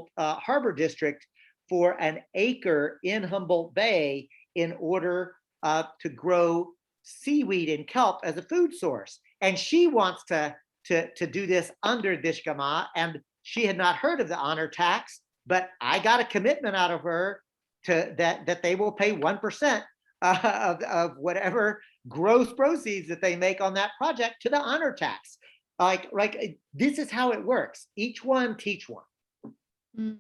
Harbor District for an acre in Humboldt Bay in order to grow seaweed and kelp as a food source. And she wants to do this under Dishgamu, and she had not heard of the honor tax, but I got a commitment out of her that they will pay 1% of whatever gross proceeds that they make on that project to the honor tax. Like this is how it works. Each one teach one. And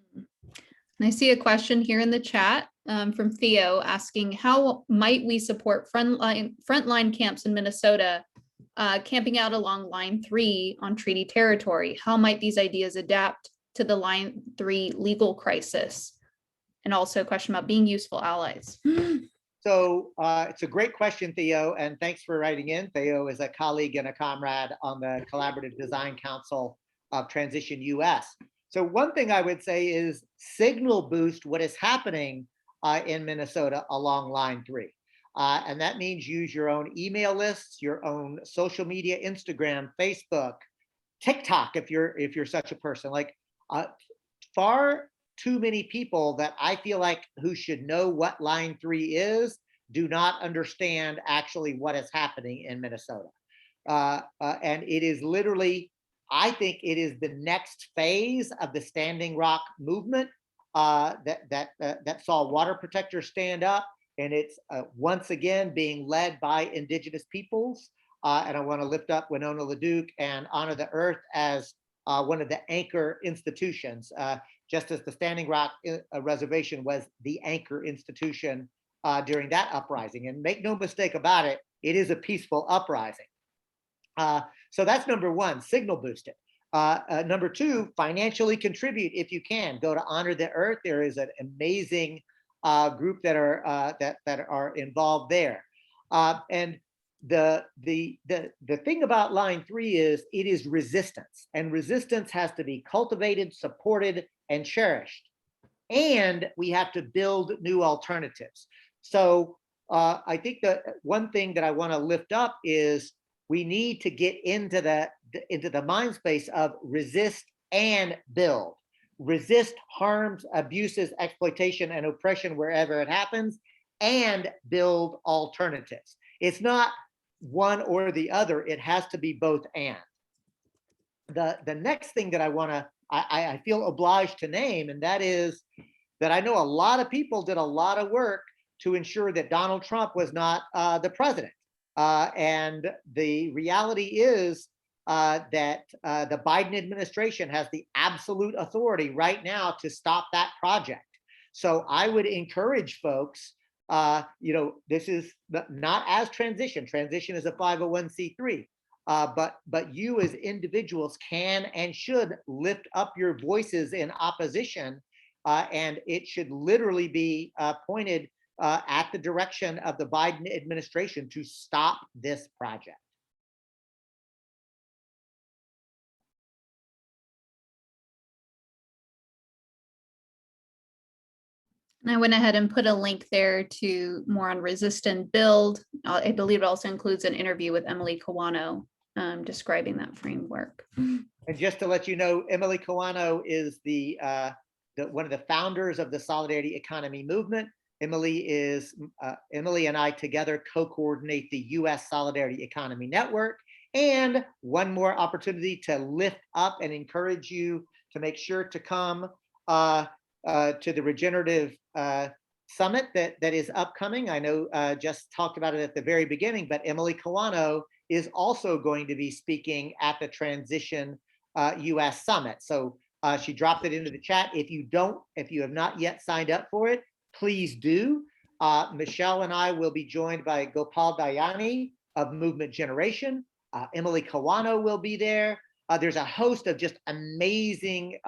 I see a question here in the chat from Theo asking, how might we support frontline camps in Minnesota camping out along line 3 on treaty territory? How might these ideas adapt to the line 3 legal crisis? And also a question about being useful allies. So it's a great question, Theo, and thanks for writing in. Theo is a colleague and a comrade on the Collaborative Design Council of Transition US. So one thing I would say is signal boost what is happening in Minnesota along line 3. And that means use your own email lists, your own social media, Instagram, Facebook, TikTok, if you're such a person. Like far too many people that I feel like who should know what line 3 is do not understand actually what is happening in Minnesota. And it is literally, I think it is the next phase of the Standing Rock movement that saw water protectors stand up. And it's once again being led by Indigenous peoples. And I want to lift up Winona LaDuke and Honor the Earth as one of the anchor institutions, just as the Standing Rock Reservation was the anchor institution during that uprising. And make no mistake about it, it is a peaceful uprising. So that's number 1, signal boost it. Number 2, financially contribute if you can. Go to Honor the Earth. There is an amazing group that are involved there. And the thing about line 3 is it is resistance, and resistance has to be cultivated, supported, and cherished. And we have to build new alternatives. So I think that one thing that I want to lift up is we need to get into the mind space of resist and build. Resist harms, abuses, exploitation, and oppression wherever it happens, and build alternatives. It's not one or the other. It has to be both and. The next thing that I feel obliged to name, and that is that I know a lot of people did a lot of work to ensure that Donald Trump was not the president. And the reality is that the Biden administration has the absolute authority right now to stop that project. So I would encourage folks, this is not as transition. Transition is a 501c3, but you as individuals can and should lift up your voices in opposition, and it should literally be pointed at the direction of the Biden administration to stop this project. And I went ahead and put a link there to more on resist and build. I believe it also includes an interview with Emily Kawano describing that framework. And just to let you know, Emily Kawano is one of the founders of the Solidarity Economy movement. Emily and I together co-coordinate the U.S. Solidarity Economy Network. And one more opportunity to lift up and encourage you to make sure to come to the Regenerative Summit that is upcoming. I know just talked about it at the very beginning, but Emily Kawano is also going to be speaking at the Transition US Summit. So she dropped it into the chat. If you have not yet signed up for it, please do. Michelle and I will be joined by Gopal Dayani of Movement Generation. Emily Kawano will be there. There's a host of just amazing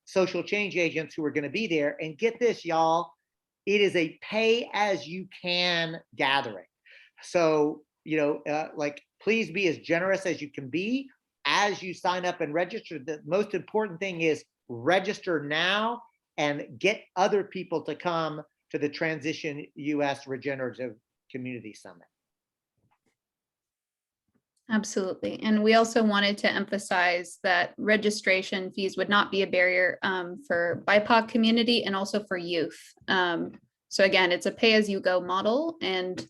social change agents who are going to be there. And get this, y'all, it is a pay as you can gathering. So, please be as generous as you can be as you sign up and register. The most important thing is register now and get other people to come to the Transition US Regenerative Community Summit. Absolutely. And we also wanted to emphasize that registration fees would not be a barrier for BIPOC community and also for youth. So again, it's a pay-as-you-go model. And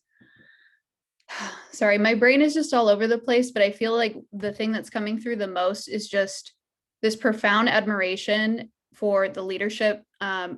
sorry, my brain is just all over the place, but I feel like the thing that's coming through the most is just this profound admiration for the leadership,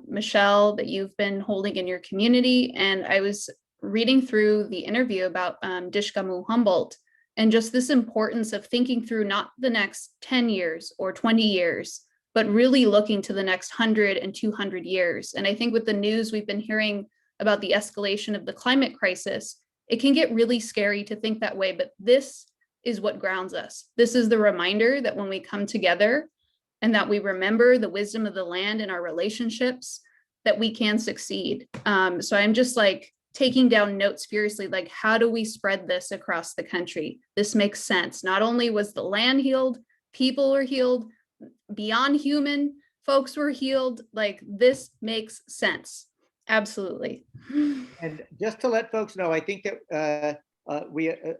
Michelle, that you've been holding in your community. And I was reading through the interview about Dishgamu Humboldt, and just this importance of thinking through not the next 10 years or 20 years, but really looking to the next 100 and 200 years. And I think with the news we've been hearing about the escalation of the climate crisis, it can get really scary to think that way, but this is what grounds us. This is the reminder that when we come together and that we remember the wisdom of the land in our relationships, that we can succeed. So I'm just like taking down notes furiously, like, how do we spread this across the country? This makes sense. Not only was the land healed, people were healed, beyond human folks were healed. Like, this makes sense. Absolutely. And just to let folks know, I think that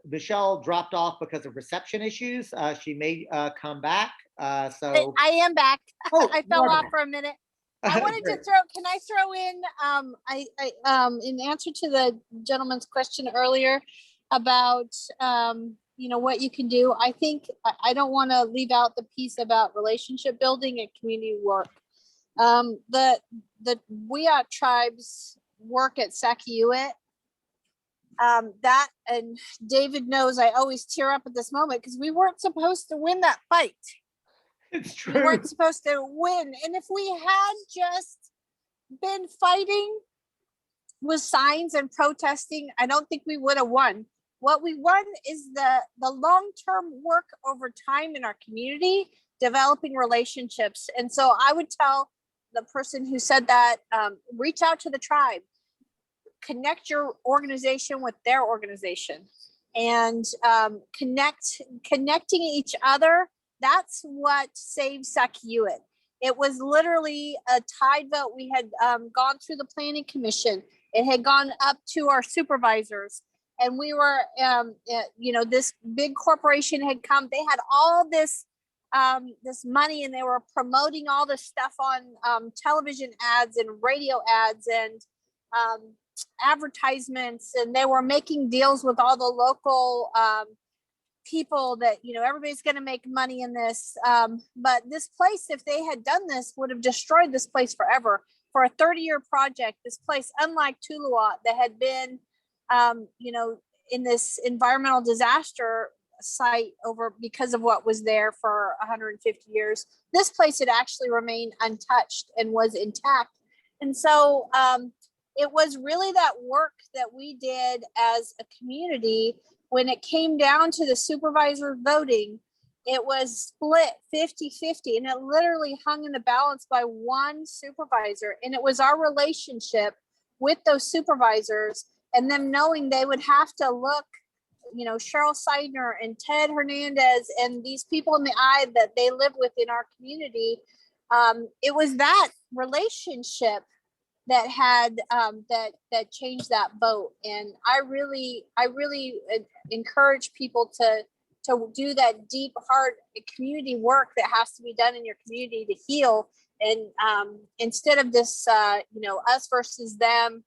Michelle dropped off because of reception issues. She may come back. So I am back. Oh, I fell off for a minute. I wanted to can I throw in, in answer to the gentleman's question earlier about, what you can do. I think I don't want to leave out the piece about relationship building and community work. The Wiyot tribes work at Sakiewit. That, and David knows I always tear up at this moment because we weren't supposed to win that fight. it's true. We weren't supposed to win. And if we had just been fighting with signs and protesting, I don't think we would have won. What we won is the long-term work over time in our community, developing relationships. And so I would tell the person who said that, reach out to the tribe, connect your organization with their organization, and connecting each other. That's what saved Sakiewit. It was literally a tide vote. We had gone through the planning commission. It had gone up to our supervisors, and we were, this big corporation had come. They had all this money, and they were promoting all this stuff on television ads and radio ads and advertisements, and they were making deals with all the local people that, everybody's going to make money in this. But this place, if they had done this, would have destroyed this place forever. For a 30-year project, this place, unlike Tuluat, that had been, in this environmental disaster site over because of what was there for 150 years, this place had actually remained untouched and was intact. And so it was really that work that we did as a community. When it came down to the supervisor voting, it was split 50-50, and it literally hung in the balance by one supervisor. And it was our relationship with those supervisors and them knowing they would have to look, Cheryl Seidner and Ted Hernandez and these people in the eye that they live with in our community. It was that relationship that had that changed that vote. And I really encourage people to do that deep, hard community work that has to be done in your community to heal. And instead of this, us versus them,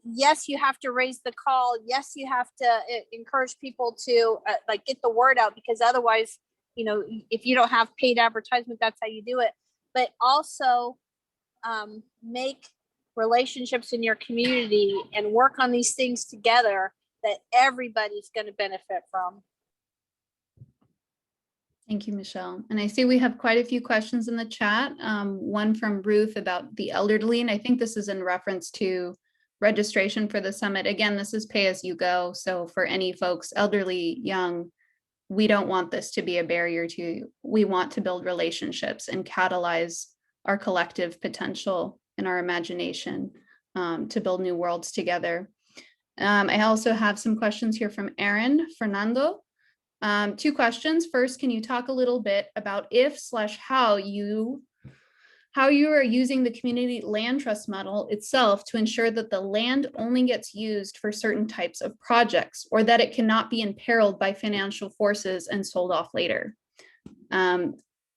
yes, you have to raise the call. Yes, you have to encourage people to get the word out, because otherwise, if you don't have paid advertisement, that's how you do it. But also make relationships in your community and work on these things together that everybody's going to benefit from. Thank you, Michelle. And I see we have quite a few questions in the chat. One from Ruth about the elderly, and I think this is in reference to registration for the summit. Again, this is pay as you go. So for any folks, elderly, young, we don't want this to be a barrier to, we want to build relationships and catalyze our collective potential and our imagination to build new worlds together. I also have some questions here from Aaron Fernando. Two questions. First, can you talk a little bit about if/how you are using the community land trust model itself to ensure that the land only gets used for certain types of projects, or that it cannot be imperiled by financial forces and sold off later?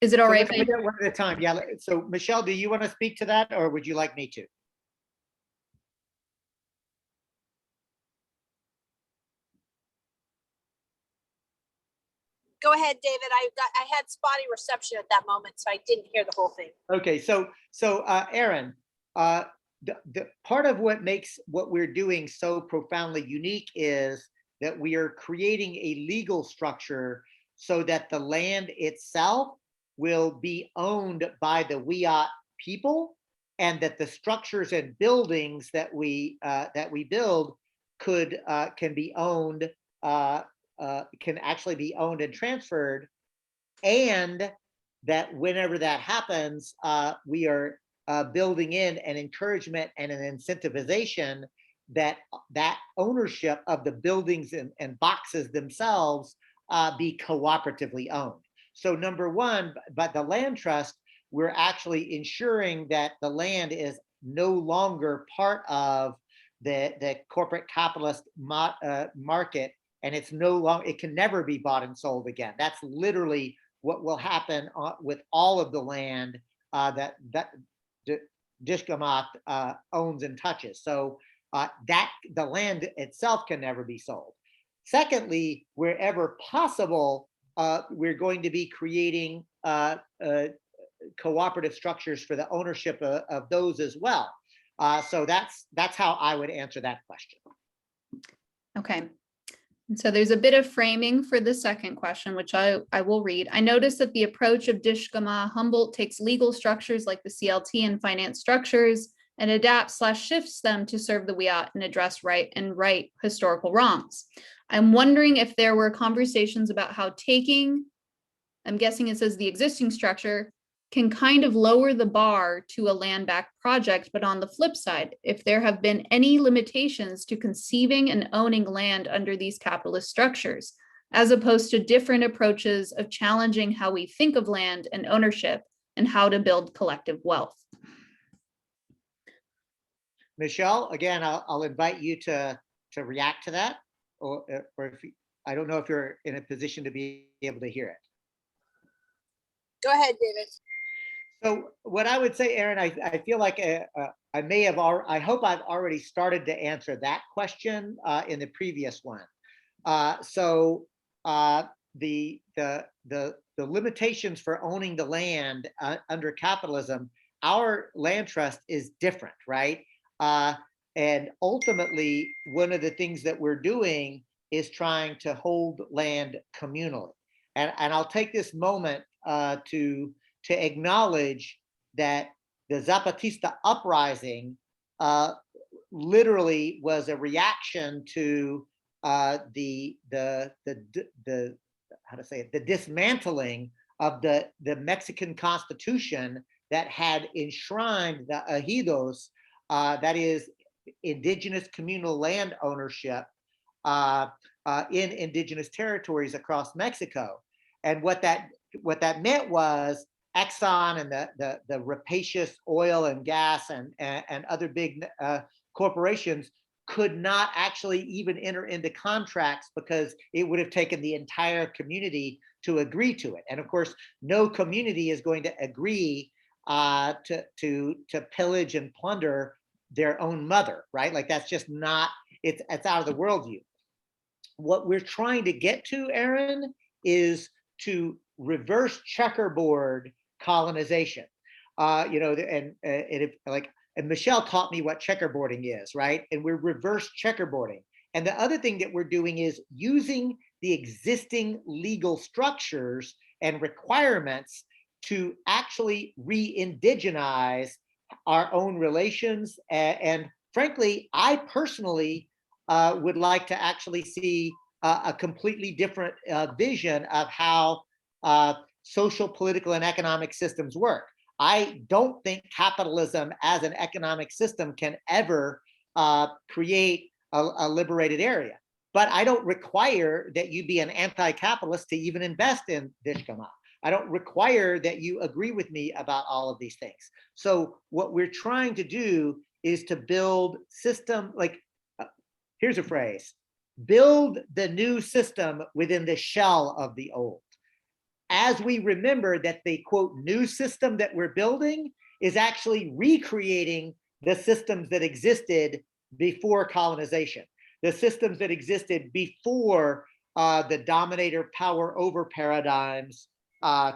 Is it all right? Let's do it one at a time. Yeah. So Michelle, do you want to speak to that, or would you like me to? Go ahead, David. I had spotty reception at that moment, so I didn't hear the whole thing. Okay, so Aaron, the part of what makes what we're doing so profoundly unique is that we are creating a legal structure so that the land itself will be owned by the Wiyot people, and that the structures and buildings that we build can be owned. Can actually be owned and transferred, and that whenever that happens, we are building in an encouragement and an incentivization that ownership of the buildings and boxes themselves be cooperatively owned. So number one, but the land trust, we're actually ensuring that the land is no longer part of the corporate capitalist market, and it's no longer, it can never be bought and sold again. That's literally what will happen with all of the land that Dishgamu owns and touches. So that the land itself can never be sold. Secondly, wherever possible, we're going to be creating cooperative structures for the ownership of those as well. So that's how I would answer that question. Okay. And so there's a bit of framing for the second question, which I will read. I noticed that the approach of Dishgamu Humboldt takes legal structures like the CLT and finance structures and adapts/shifts them to serve the Wiyot and address right historical wrongs. I'm wondering if there were conversations about how taking, I'm guessing it says the existing structure, can kind of lower the bar to a land-backed project, but on the flip side, if there have been any limitations to conceiving and owning land under these capitalist structures, as opposed to different approaches of challenging how we think of land and ownership and how to build collective wealth. Michelle, again, I'll invite you to react to that, or if I don't know if you're in a position to be able to hear it. Go ahead, David. So what I would say, Aaron, I feel like I may have I hope I've already started to answer that question in the previous one. So the limitations for owning the land under capitalism, our land trust is different, right? And ultimately, one of the things that we're doing is trying to hold land communally. And I'll take this moment to acknowledge that the Zapatista uprising literally was a reaction to the dismantling of the Mexican Constitution that had enshrined the ejidos, that is indigenous communal land ownership in indigenous territories across Mexico. And what that meant was Exxon and the rapacious oil and gas and other big corporations could not actually even enter into contracts because it would have taken the entire community to agree to it. And of course, no community is going to agree to pillage and plunder their own mother, right? Like that's just not, it's out of the worldview. What we're trying to get to, Aaron, is to reverse checkerboard colonization. And Michelle taught me what checkerboarding is, right? And we're reverse checkerboarding. And the other thing that we're doing is using the existing legal structures and requirements to actually re-indigenize our own relations. And frankly, I personally would like to actually see a completely different vision of how social, political, and economic systems work. I don't think capitalism as an economic system can ever create a liberated area. But I don't require that you be an anti-capitalist to even invest in Dishgamu. I don't require that you agree with me about all of these things. So what we're trying to do is to build system, like, here's a phrase, build the new system within the shell of the old. As we remember that the quote new system that we're building is actually recreating the systems that existed before colonization, the systems that existed before the dominator power over paradigms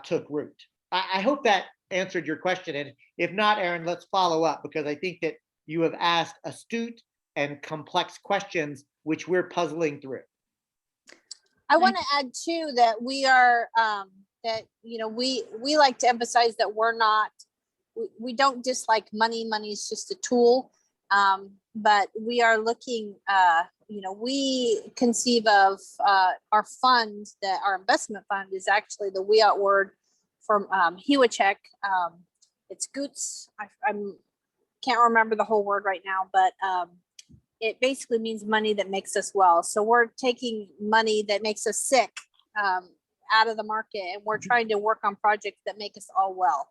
took root. I hope that answered your question. And if not, Aaron, let's follow up, because I think that you have asked astute and complex questions, which we're puzzling through. I want to add too that we are that we like to emphasize that we don't dislike money. Money is just a tool, but we are looking. We conceive of our fund, that our investment fund is actually the Wiyot word from Hiwachek. It's Goots. I can't remember the whole word right now, but it basically means money that makes us well. So we're taking money that makes us sick out of the market, and we're trying to work on projects that make us all well.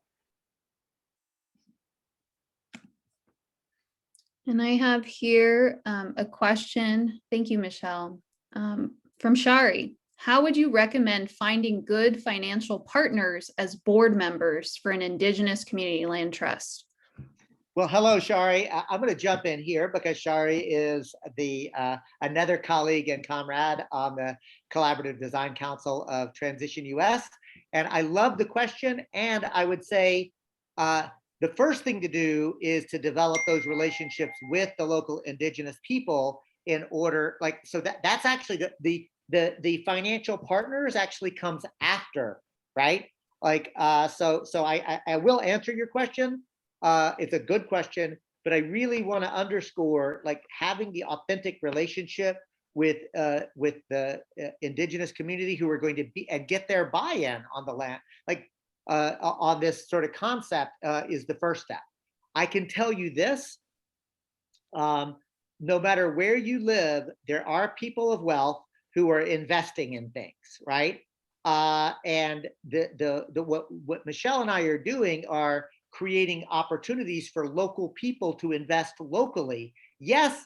And I have here a question. Thank you, Michelle. From Shari. How would you recommend finding good financial partners as board members for an Indigenous community land trust? Well, hello, Shari. I'm going to jump in here because Shari is another colleague and comrade on the Collaborative Design Council of Transition US. And I love the question. And I would say the first thing to do is to develop those relationships with the local Indigenous people in order, like, so that's actually the financial partners actually comes after, right? Like, so I will answer your question. It's a good question, but I really want to underscore, like, having the authentic relationship with the Indigenous community who are going to be and get their buy-in on the land, like on this sort of concept is the first step. I can tell you this, no matter where you live, there are people of wealth who are investing in things, right? And what Michelle and I are doing are creating opportunities for local people to invest locally. Yes,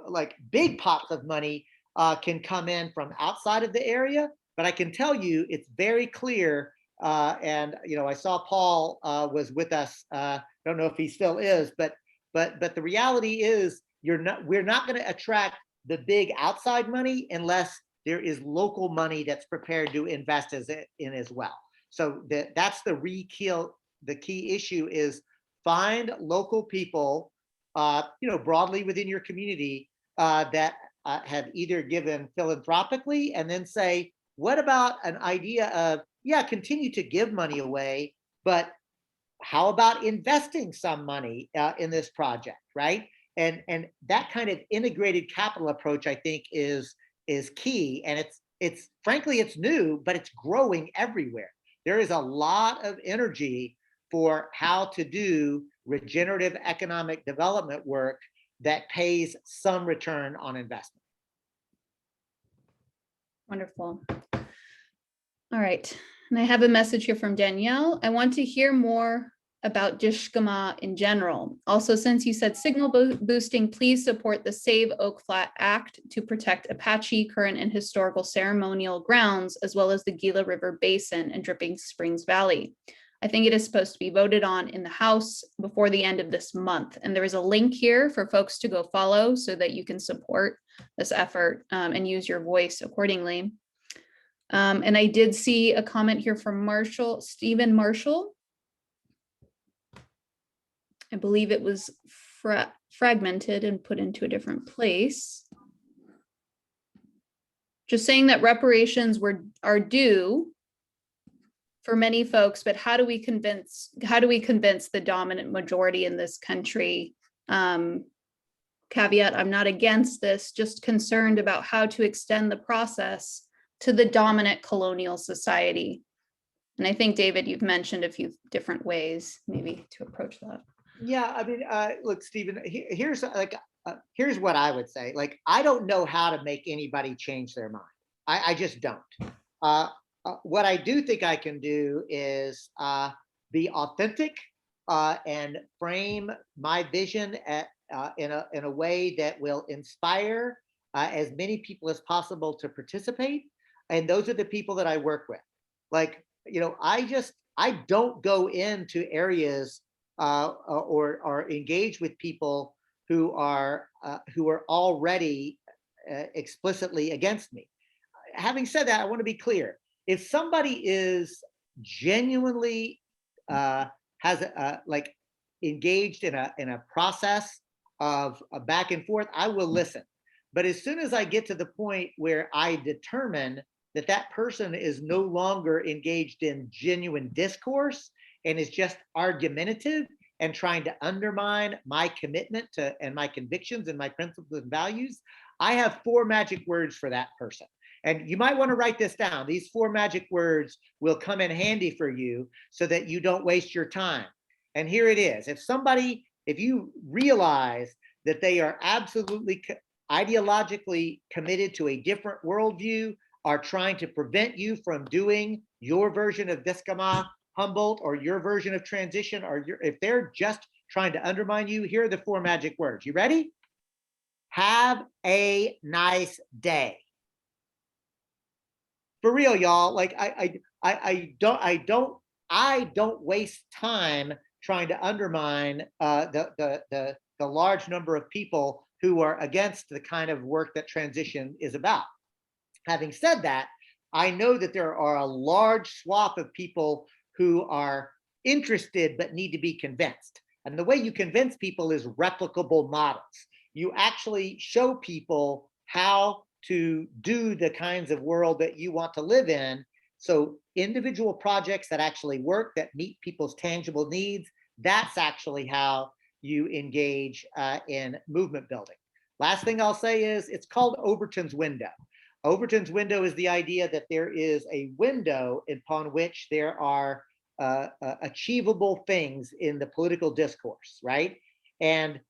like big pots of money can come in from outside of the area, but I can tell you it's very clear. And I saw Paul was with us. I don't know if he still is, but the reality is we're not going to attract the big outside money unless there is local money that's prepared to invest in as well. So that's the key issue is find local people, broadly within your community that have either given philanthropically, and then say, what about an idea of, yeah, continue to give money away, but how about investing some money in this project, right? And that kind of integrated capital approach, I think, is key. And it's frankly, it's new, but it's growing everywhere. There is a lot of energy for how to do regenerative economic development work that pays some return on investment. Wonderful. All right. And I have a message here from Danielle. I want to hear more about Dishgamu in general. Also, since you said signal boosting, please support the Save Oak Flat Act to protect Apache current and historical ceremonial grounds, as well as the Gila River Basin and Dripping Springs Valley. I think it is supposed to be voted on in the House before the end of this month. And there is a link here for folks to go follow so that you can support this effort and use your voice accordingly. And I did see a comment here from Stephen Marshall. I believe it was fragmented and put into a different place. Just saying that reparations are due for many folks, but how do we convince the dominant majority in this country? Caveat, I'm not against this, just concerned about how to extend the process to the dominant colonial society. And I think, David, you've mentioned a few different ways maybe to approach that. Yeah, I mean, look, Stephen, here's what I would say. Like, I don't know how to make anybody change their mind. I just don't. What I do think I can do is be authentic and frame my vision in a way that will inspire as many people as possible to participate. And those are the people that I work with. Like, you know, I don't go into areas or engage with people who are already explicitly against me. Having said that, I want to be clear. If somebody is genuinely has like engaged in a process of a back and forth, I will listen. But as soon as I get to the point where I determine that that person is no longer engaged in genuine discourse and is just argumentative and trying to undermine my commitment to and my convictions and my principles and values, I have 4 magic words for that person. And you might want to write this down. These 4 magic words will come in handy for you so that you don't waste your time. And here it is. If you realize that they are absolutely ideologically committed to a different worldview, are trying to prevent you from doing your version of Dishgamu Humboldt or your version of transition, or if they're just trying to undermine you, here are the 4 magic words. You ready? Have a nice day. For real, y'all. Like I don't waste time trying to undermine the large number of people who are against the kind of work that transition is about. Having said that, I know that there are a large swath of people who are interested but need to be convinced. And the way you convince people is replicable models. You actually show people how to do the kinds of world that you want to live in. So individual projects that actually work, that meet people's tangible needs, that's actually how you engage in movement building. Last thing I'll say is it's called Overton's window. Overton's window is the idea that there is a window upon which there are achievable things in the political discourse, right? And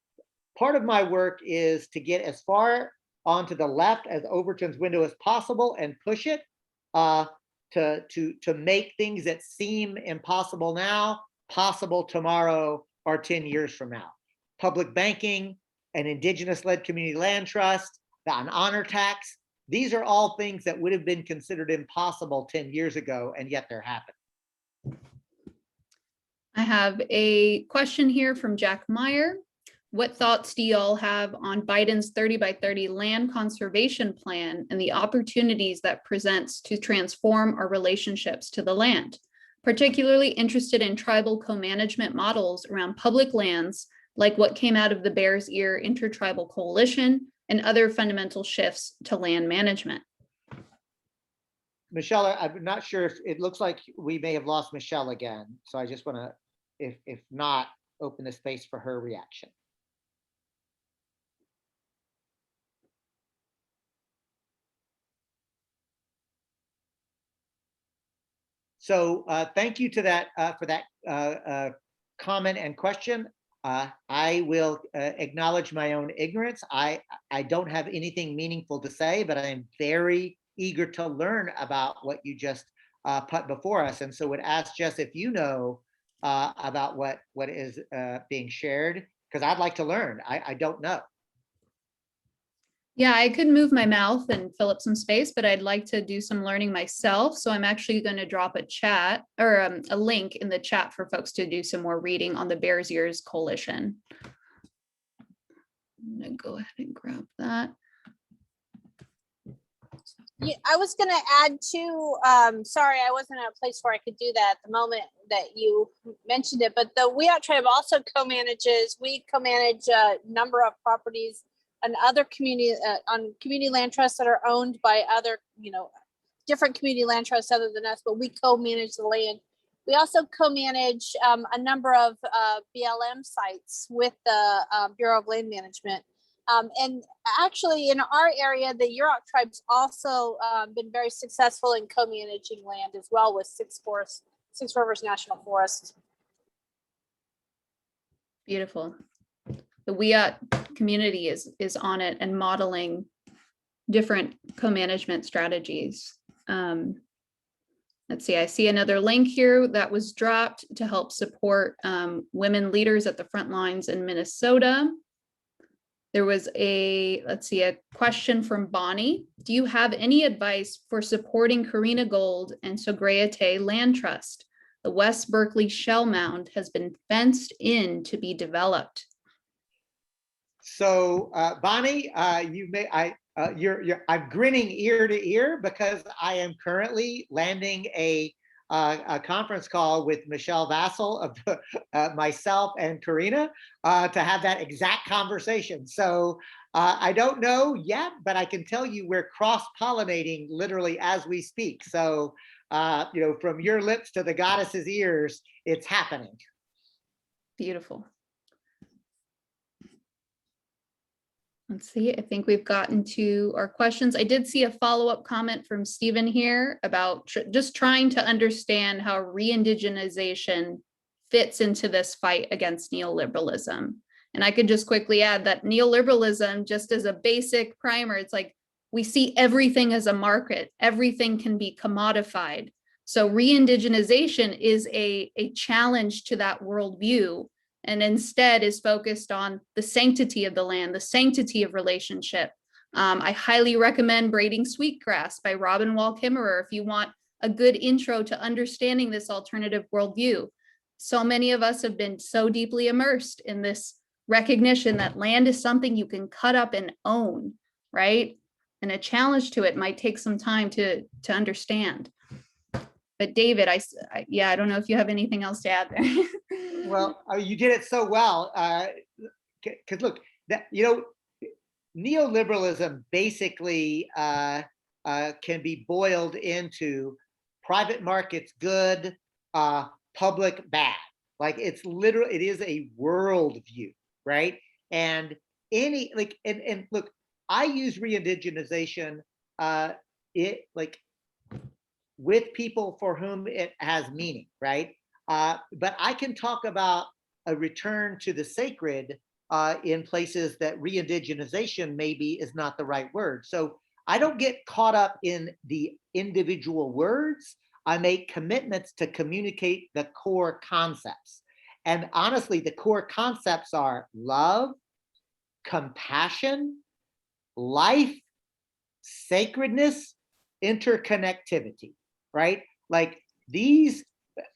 part of my work is to get as far onto the left as Overton's window as possible and push it to make things that seem impossible now possible tomorrow or 10 years from now. Public banking, an indigenous-led community land trust, an honor tax. These are all things that would have been considered impossible 10 years ago, and yet they're happening. I have a question here from Jack Meyer. What thoughts do y'all have on Biden's 30 by 30 land conservation plan and the opportunities that presents to transform our relationships to the land? Particularly interested in tribal co-management models around public lands, like what came out of the Bears Ear Intertribal Coalition and other fundamental shifts to land management. Michelle, I'm not sure if it looks like we may have lost Michelle again. So I just want to, if not, open the space for her reaction. So thank you to that for that comment and question. I will acknowledge my own ignorance. I don't have anything meaningful to say, but I am very eager to learn about what you just put before us. And so would ask Jess if you know about what is being shared, because I'd like to learn. I don't know. Yeah, I could move my mouth and fill up some space, but I'd like to do some learning myself. So I'm actually going to drop a chat or a link in the chat for folks to do some more reading on the Bears Ears Coalition. I'm going to go ahead and grab that. Yeah, I was going to add too, sorry, I wasn't at a place where I could do that at the moment that you mentioned it, but the Wiyot tribe also co-manages, we co-manage a number of properties and other community, on community land trusts that are owned by other, different community land trusts other than us, but we co-manage the land. We also co-manage a number of BLM sites with the Bureau of Land Management. And actually in our area, the Yurok tribe's also been very successful in co-managing land as well with Six Rivers National Forest. Beautiful. The Wiyot community is on it and modeling different co-management strategies. Let's see, I see another link here that was dropped to help support women leaders at the front lines in Minnesota. There was a question from Bonnie. Do you have any advice for supporting Karina Gold and Sograyate Land Trust? The West Berkeley Shell Mound has been fenced in to be developed. So Bonnie, I'm grinning ear to ear because I am currently landing a conference call with Michelle Vassal of myself and Karina to have that exact conversation. So I don't know yet, but I can tell you we're cross-pollinating literally as we speak. So from your lips to the goddess's ears, it's happening. Beautiful. Let's see, I think we've gotten to our questions. I did see a follow-up comment from Stephen here about just trying to understand how re-indigenization fits into this fight against neoliberalism. And I could just quickly add that neoliberalism, just as a basic primer, it's like we see everything as a market, everything can be commodified. So re-indigenization is a challenge to that worldview, and instead is focused on the sanctity of the land, the sanctity of relationship. I highly recommend Braiding Sweetgrass by Robin Wall Kimmerer if you want a good intro to understanding this alternative worldview. So many of us have been so deeply immersed in this recognition that land is something you can cut up and own, right? And a challenge to it might take some time to understand. But David, I don't know if you have anything else to add there. Well, you did it so well. Because look, neoliberalism basically can be boiled into private markets good, public bad. Like it's literally, it is a worldview, right? And and look, I use re-indigenization with people for whom it has meaning, right? But I can talk about a return to the sacred in places that re-indigenization maybe is not the right word. So I don't get caught up in the individual words. I make commitments to communicate the core concepts. And honestly, the core concepts are love, compassion, life, sacredness, interconnectivity, right? Like these,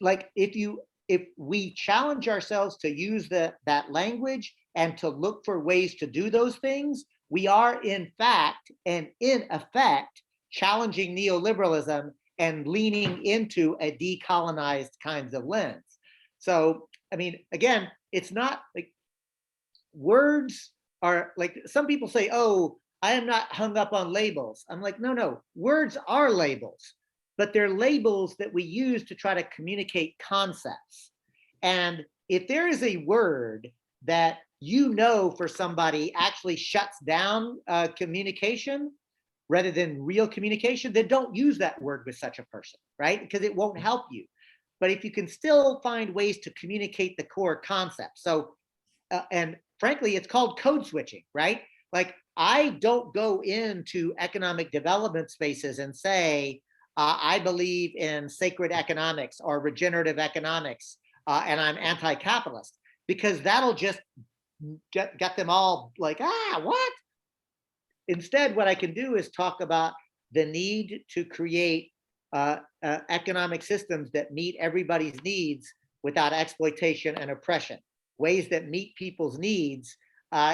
like if we challenge ourselves to use that language and to look for ways to do those things, we are in fact and in effect challenging neoliberalism and leaning into a decolonized kinds of lens. So, I mean, again, it's not like words are like, some people say, oh, I am not hung up on labels. I'm like, no, words are labels, but they're labels that we use to try to communicate concepts. And if there is a word that for somebody actually shuts down communication rather than real communication, then don't use that word with such a person, right? Because it won't help you. But if you can still find ways to communicate the core concept. So, and frankly, it's called code switching, right? Like I don't go into economic development spaces and say, I believe in sacred economics or regenerative economics and I'm anti-capitalist, because that'll just get them all like, what? Instead, what I can do is talk about the need to create economic systems that meet everybody's needs without exploitation and oppression, ways that meet people's needs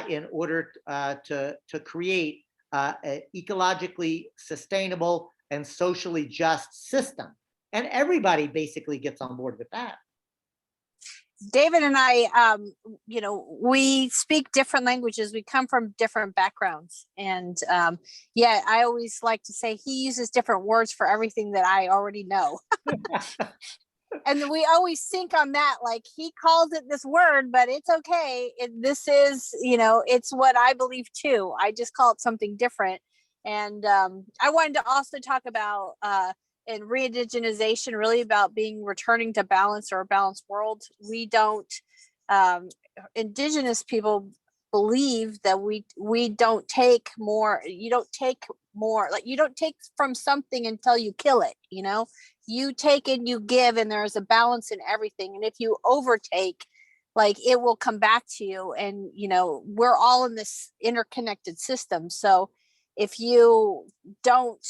in order to create an ecologically sustainable and socially just system. And everybody basically gets on board with that. David and I, we speak different languages. We come from different backgrounds. And yeah, I always like to say he uses different words for everything that I already know. And we always sync on that. Like, he calls it this word, but it's okay. This is, it's what I believe too. I just call it something different. And I wanted to also talk about and re-indigenization, really about returning to balance, or a balanced world. We don't, indigenous people believe that we don't take more, you don't take more, like, you don't take from something until you kill it, you take and you give, and there's a balance in everything. And if you overtake, like, it will come back to you. And, we're all in this interconnected system. So if you don't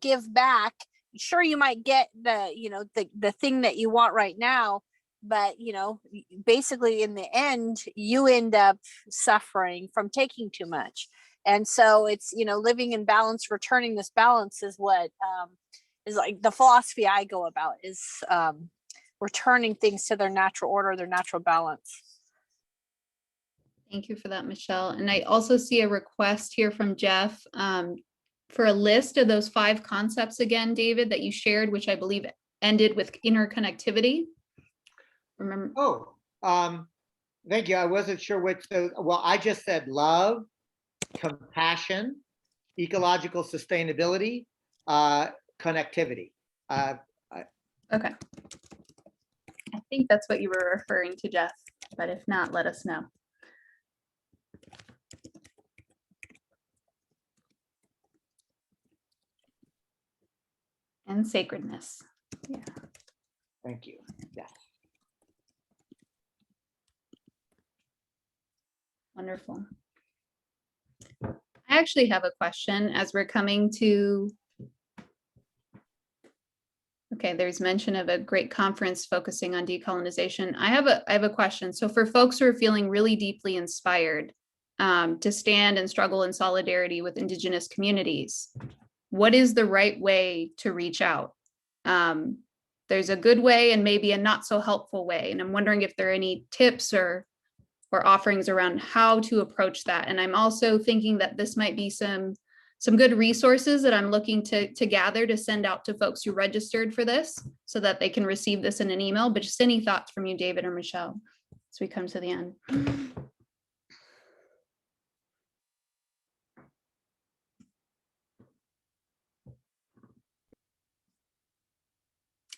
give back, sure, you might get the thing that you want right now, but basically in the end, you end up suffering from taking too much. And so it's, living in balance, returning this balance is what is like the philosophy I go about, is returning things to their natural order, their natural balance. Thank you for that, Michelle. And I also see a request here from Jeff for a list of those 5 concepts again, David, that you shared, which I believe ended with interconnectivity. Remember? Oh, thank you. I wasn't sure which those. Well, I just said love, compassion, ecological sustainability, connectivity. Okay. I think that's what you were referring to, Jeff, but if not, let us know. And sacredness. Yeah. Thank you. Yeah. Wonderful. I actually have a question as we're coming to. Okay, there's mention of a great conference focusing on decolonization. I have a question. So for folks who are feeling really deeply inspired to stand and struggle in solidarity with Indigenous communities, what is the right way to reach out? There's a good way and maybe a not so helpful way. And I'm wondering if there are any tips or offerings around how to approach that. And I'm also thinking that this might be some good resources that I'm looking to gather to send out to folks who registered for this so that they can receive this in an email. But just any thoughts from you, David or Michelle, as we come to the end.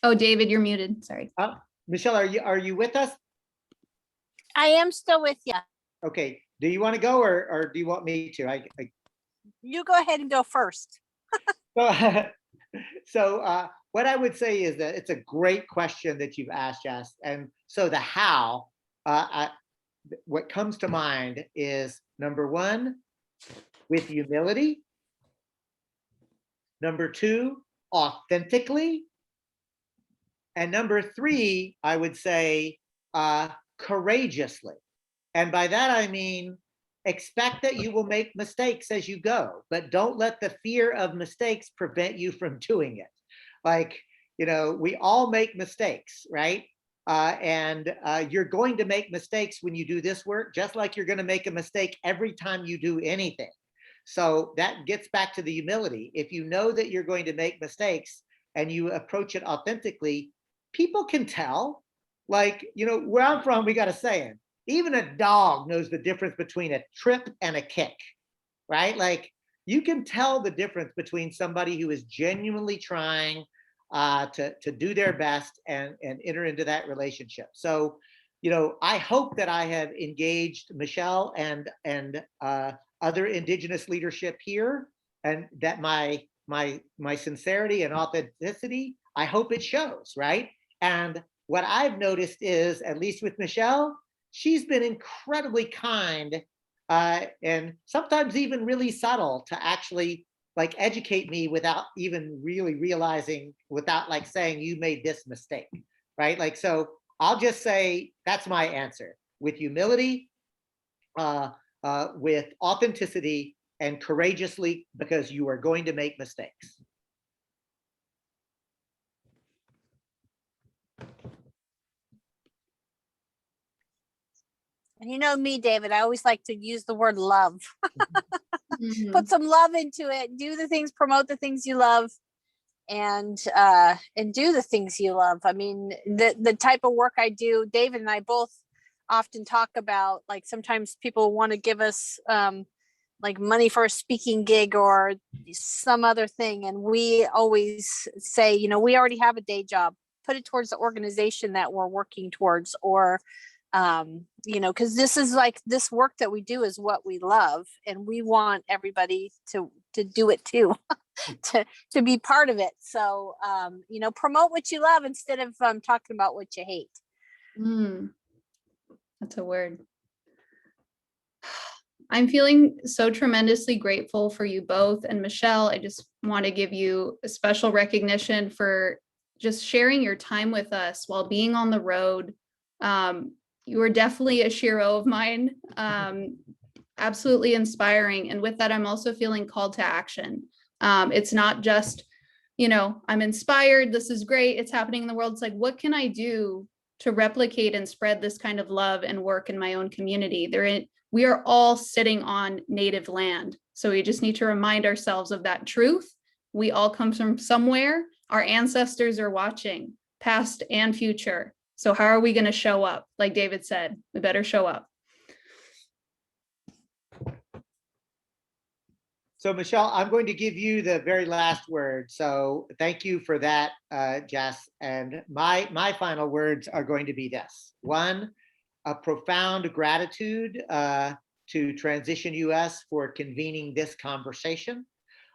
Oh, David, you're muted. Sorry. Michelle, are you with us? I am still with you. Okay. Do you want to go, or do you want me to? You go ahead and go first. So what I would say is that it's a great question that you've asked, Jess. And so the how, what comes to mind is, number 1, with humility. Number 2, authentically. And number 3, I would say courageously. And by that, I mean, expect that you will make mistakes as you go, but don't let the fear of mistakes prevent you from doing it. Like, we all make mistakes, right? And you're going to make mistakes when you do this work, just like you're going to make a mistake every time you do anything. So that gets back to the humility. If you know that you're going to make mistakes and you approach it authentically, people can tell. Like, where I'm from, we got a saying, even a dog knows the difference between a trip and a kick, right? Like, you can tell the difference between somebody who is genuinely trying to do their best and enter into that relationship. So, I hope that I have engaged Michelle and other Indigenous leadership here, and that my sincerity and authenticity, I hope it shows, right? And what I've noticed is, at least with Michelle, she's been incredibly kind and sometimes even really subtle to actually like educate me without even really realizing, without like saying you made this mistake, right? Like, so I'll just say that's my answer: with humility, with authenticity, and courageously, because you are going to make mistakes. And you know me, David, I always like to use the word love. Mhm. Put some love into it. Do the things, promote the things you love, and do the things you love. I mean, the type of work I do, David and I both often talk about, like, sometimes people want to give us like money for a speaking gig or some other thing, and we always say, you know, we already have a day job. Put it towards the organization that we're working towards, or you know, because this is like, this work that we do is what we love, and we want everybody to do it too. to be part of it. So you know, promote what you love instead of talking about what you hate. Mm, that's a word. I'm feeling so tremendously grateful for you both. And Michelle, I just want to give you a special recognition for just sharing your time with us while being on the road. You were definitely a shero of mine, absolutely inspiring. And with that, I'm also feeling called to action. It's not just, you know, I'm inspired, this is great, it's happening in the world. It's like, what can I do to replicate and spread this kind of love and work in my own community? We are all sitting on native land. So we just need to remind ourselves of that truth. We all come from somewhere. Our ancestors are watching, past and future. So how are we going to show up? Like David said, we better show up. So Michelle, I'm going to give you the very last word. So thank you for that, Jess. And my final words are going to be this. One, a profound gratitude to Transition US for convening this conversation.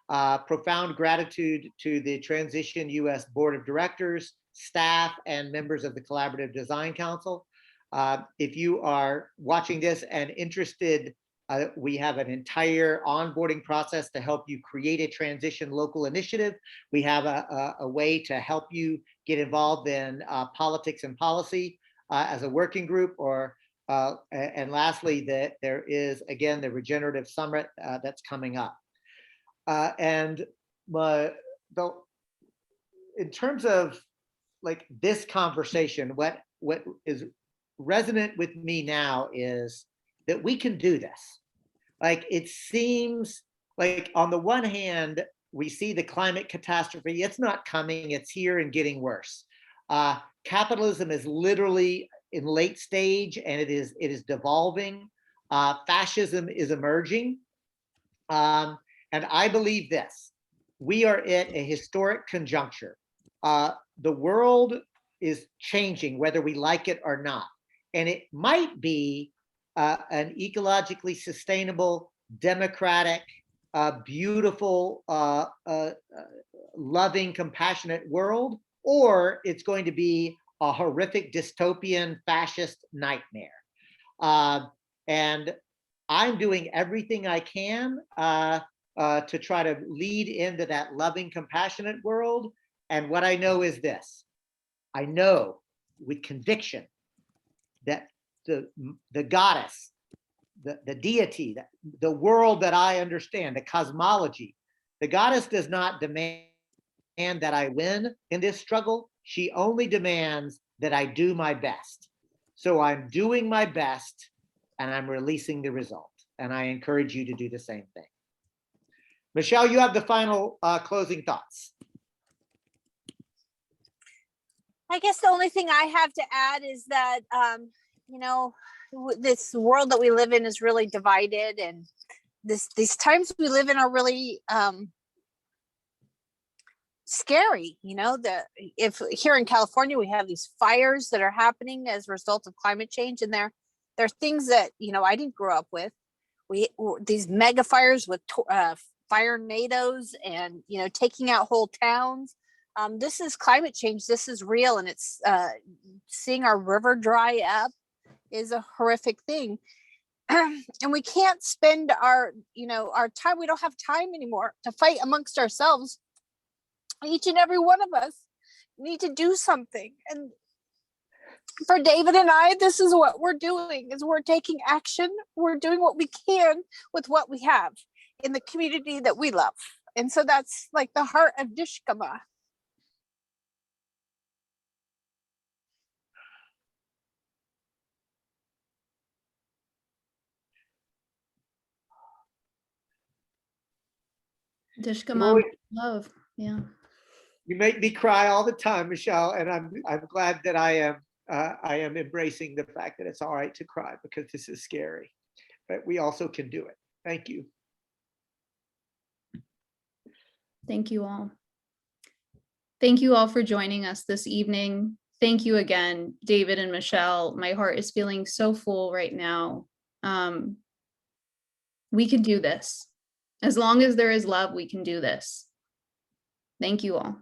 Profound gratitude to the Transition US Board of Directors, staff, and members of the Collaborative Design Council. If you are watching this and interested, we have an entire onboarding process to help you create a transition local initiative. We have a way to help you get involved in politics and policy as a working group, or and lastly, that there is, again, the Regenerative Summit that's coming up. And in terms of like this conversation, what is resonant with me now is that we can do this. Like, it seems like on the one hand, we see the climate catastrophe. It's not coming, it's here and getting worse. Capitalism is literally in late stage, and it is devolving. Fascism is emerging. And I believe this: we are at a historic conjuncture. The world is changing, whether we like it or not. And it might be an ecologically sustainable, democratic, beautiful, loving, compassionate world, or it's going to be a horrific, dystopian, fascist nightmare. And I'm doing everything I can to try to lead into that loving, compassionate world. And what I know is this: I know with conviction that the goddess, the deity, the world that I understand, the cosmology, the goddess does not demand that I win in this struggle. She only demands that I do my best. So I'm doing my best, and I'm releasing the result. And I encourage you to do the same thing. Michelle, you have the final closing thoughts. I guess the only thing I have to add is that, you know, this world that we live in is really divided, and these times we live in are really scary. You know, if here in California we have these fires that are happening as a result of climate change, and they're things that, you know, I didn't grow up with. These mega fires with fire tornadoes, and, you know, taking out whole towns. This is climate change. This is real, and it's seeing our river dry up is a horrific thing. And we can't spend our time. We don't have time anymore to fight amongst ourselves. Each and every one of us need to do something. And for David and I, this is what we're doing, is we're taking action. We're doing what we can with what we have in the community that we love. And so that's like the heart of Dishgamu. Dishgamu love. Yeah. You make me cry all the time, Michelle, and I'm glad that I am embracing the fact that it's all right to cry, because this is scary, but we also can do it. Thank you. Thank you all. Thank you all for joining us this evening. Thank you again, David and Michelle. My heart is feeling so full right now. We can do this. As long as there is love, we can do this. Thank you all.